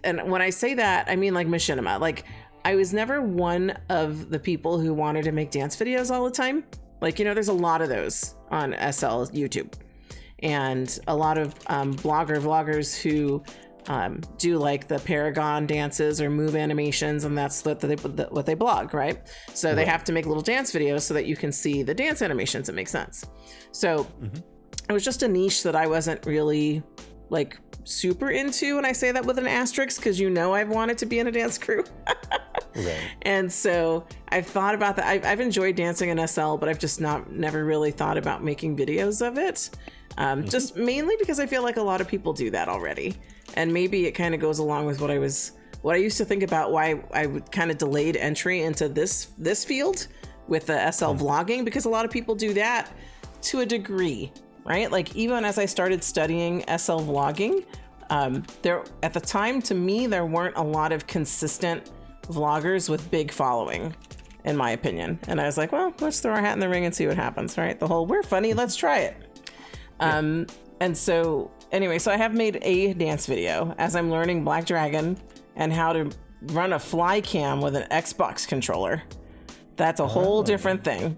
when I say that, I mean like machinima. Like, I was never one of the people who wanted to make dance videos all the time. Like, there's a lot of those on SL YouTube. And a lot of vloggers who do like the Paragon dances or move animations, and that's what they blog, right? So they have to make little dance videos so that you can see the dance animations. It makes sense. So it was just a niche that I wasn't really like super into, and I say that with an asterisk because I've wanted to be in a dance crew. Right. And so I've thought about that. I've enjoyed dancing in SL, but I've just never really thought about making videos of it. Just mainly because I feel like a lot of people do that already. And maybe it kind of goes along with what I used to think about why I would kind of delayed entry into this field with the SL vlogging, because a lot of people do that to a degree, right? Like, even as I started studying SL vlogging, there at the time, to me, there weren't a lot of consistent vloggers with big following, in my opinion. And I was like, well, let's throw our hat in the ring and see what happens, right? The whole, we're funny, let's try it. And so anyway, so I have made a dance video as I'm learning Black Dragon and how to run a fly cam with an Xbox controller. That's a whole different thing.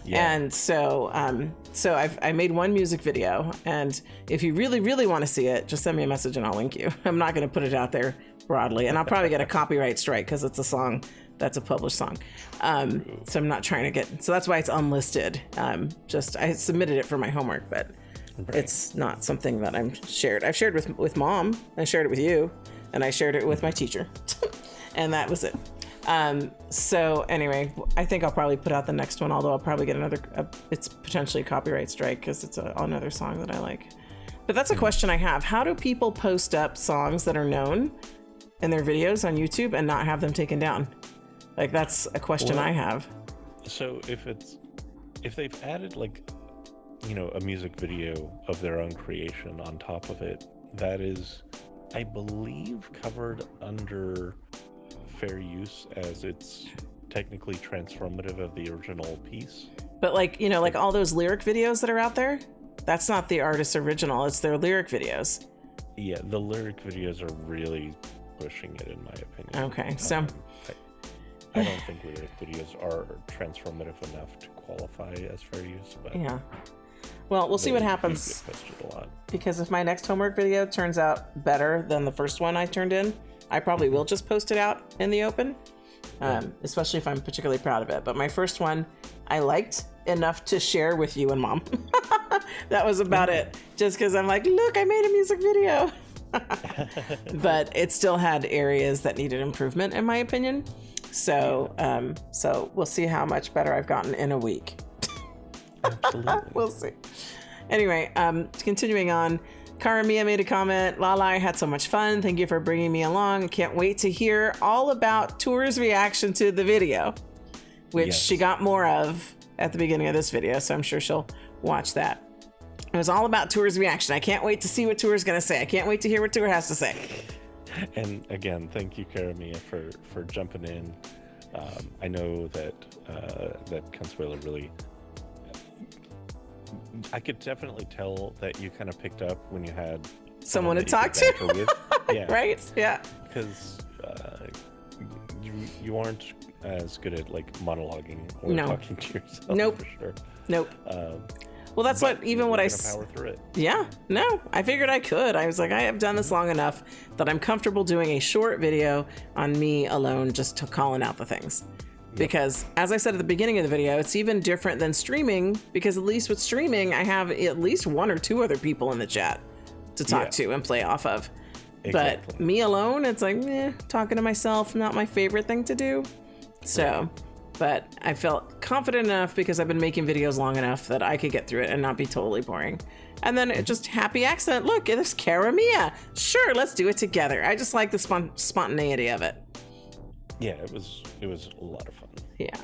Yeah. And so I made one music video, and if you really, really want to see it, just send me a message and I'll link you. I'm not going to put it out there broadly, and I'll probably get a copyright strike because it's a song that's a published song. So I'm not trying to get, so that's why it's unlisted. I submitted it for my homework, but it's not something that I've shared with mom. I shared it with you, and I shared it with my teacher, and that was it. So anyway, I think I'll probably put out the next one, although I'll probably get it's potentially a copyright strike because it's another song that I like. But that's a question I have. How do people post up songs that are known in their videos on YouTube and not have them taken down? Like, that's a question I have. So if they've added a music video of their own creation on top of it, that is, I believe, covered under fair use, as it's technically transformative of the original piece. But like all those lyric videos that are out there, that's not the artist's original, it's their lyric videos. Yeah, the lyric videos are really pushing it, in my opinion. Okay, so I don't think lyric videos are transformative enough to qualify as fair use, but yeah. Well, we'll see what happens. Get posted a lot. Because if my next homework video turns out better than the first one I turned in, I probably will just post it out in the open, especially if I'm particularly proud of it. But my first one, I liked enough to share with you and mom. That was about it. Just because I'm like, look, I made a music video. But it still had areas that needed improvement, in my opinion. So, so we'll see how much better I've gotten in a week. Absolutely. We'll see. Anyway, continuing on. Karamia made a comment. Lala, I had so much fun. Thank you for bringing me along. I can't wait to hear all about Tour's reaction to the video, which she got more of at the beginning of this video, so I'm sure she'll watch that. It was all about Tour's reaction. I can't wait to see what Tour's going to say. I can't wait to hear what Tour has to say. And again, thank you, Karamia, for jumping in. I know that Consuelo really... I could definitely tell that you kind of picked up when you had someone to talk to. With. Yeah. Right? Yeah. Because you aren't as good at monologuing or talking to yourself. Nope. For sure. Nope. Well, that's what I power through it. Yeah. No, I figured I could. I was like, I have done this long enough that I'm comfortable doing a short video on me alone, just calling out the things. Because as I said at the beginning of the video, it's even different than streaming, because at least with streaming, I have at least one or two other people in the chat to talk to and play off of. Exactly. But me alone, it's like, talking to myself, not my favorite thing to do. So, but I felt confident enough because I've been making videos long enough that I could get through it and not be totally boring. And then it just happy accident. Look, it's Karamia. Sure, let's do it together. I just like the spontaneity of it. Yeah, it was a lot of fun. Yeah.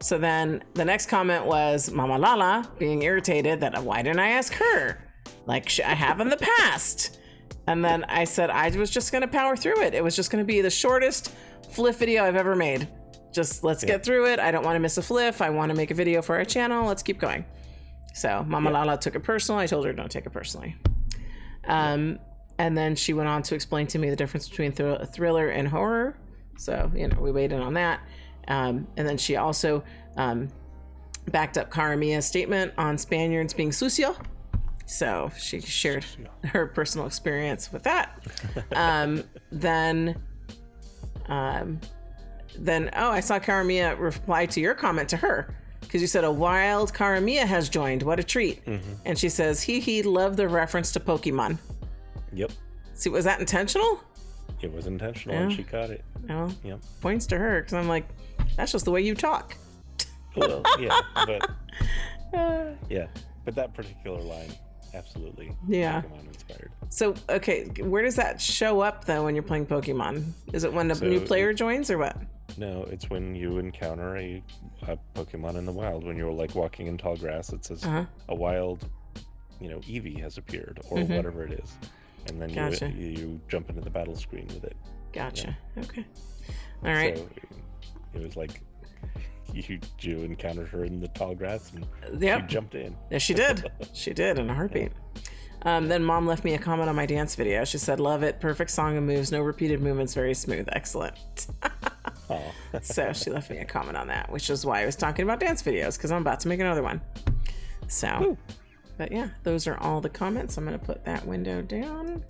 So then the next comment was Mama Lala being irritated that why didn't I ask her? Like I have in the past. And then I said I was just going to power through it. It was just going to be the shortest FLF video I've ever made. Just let's get through it. I don't want to miss a FLF. I want to make a video for our channel. Let's keep going. So Mama Lala took it personal. I told her don't take it personally. And then she went on to explain to me the difference between thriller and horror. So, we waited on that. And then she also backed up Karamia's statement on Spaniards being sucio. So she shared her personal experience with that. Then I saw Karamia reply to your comment to her, because you said a wild Karamia has joined. What a treat. Mm-hmm. And she says, he loved the reference to Pokemon. Yep. See, was that intentional? It was intentional, and she caught it. Well, points to her, because I'm like, that's just the way you talk. Well, but that particular line, absolutely. Yeah. Pokemon inspired. So, okay, where does that show up though when you're playing Pokemon? Is it when a new player joins or what? No, it's when you encounter a Pokemon in the wild. When you're walking in tall grass, it says a wild, Eevee has appeared, or whatever it is. And then you jump into the battle screen with it. Gotcha. Yeah. Okay. All right. So it was like you encountered her in the tall grass and Yep. she jumped in. Yeah, she did. She did in a heartbeat. Then Mom left me a comment on my dance video. She said, "Love it. Perfect song and moves. No repeated movements. Very smooth. Excellent." So she left me a comment on that, which is why I was talking about dance videos, because I'm about to make another one. So, but yeah, those are all the comments. I'm going to put that window down.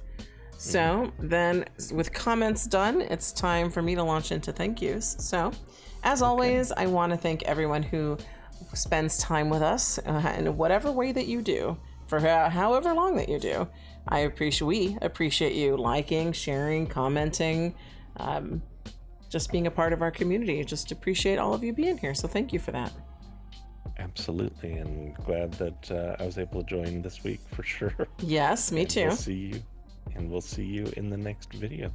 So then with comments done, it's time for me to launch into thank yous. So as always, I want to thank everyone who spends time with us in whatever way that you do, for however long that you do. We appreciate you liking, sharing, commenting, just being a part of our community. Just appreciate all of you being here. So thank you for that. Absolutely, and glad that I was able to join this week for sure. Yes, me too. We'll see you in the next video.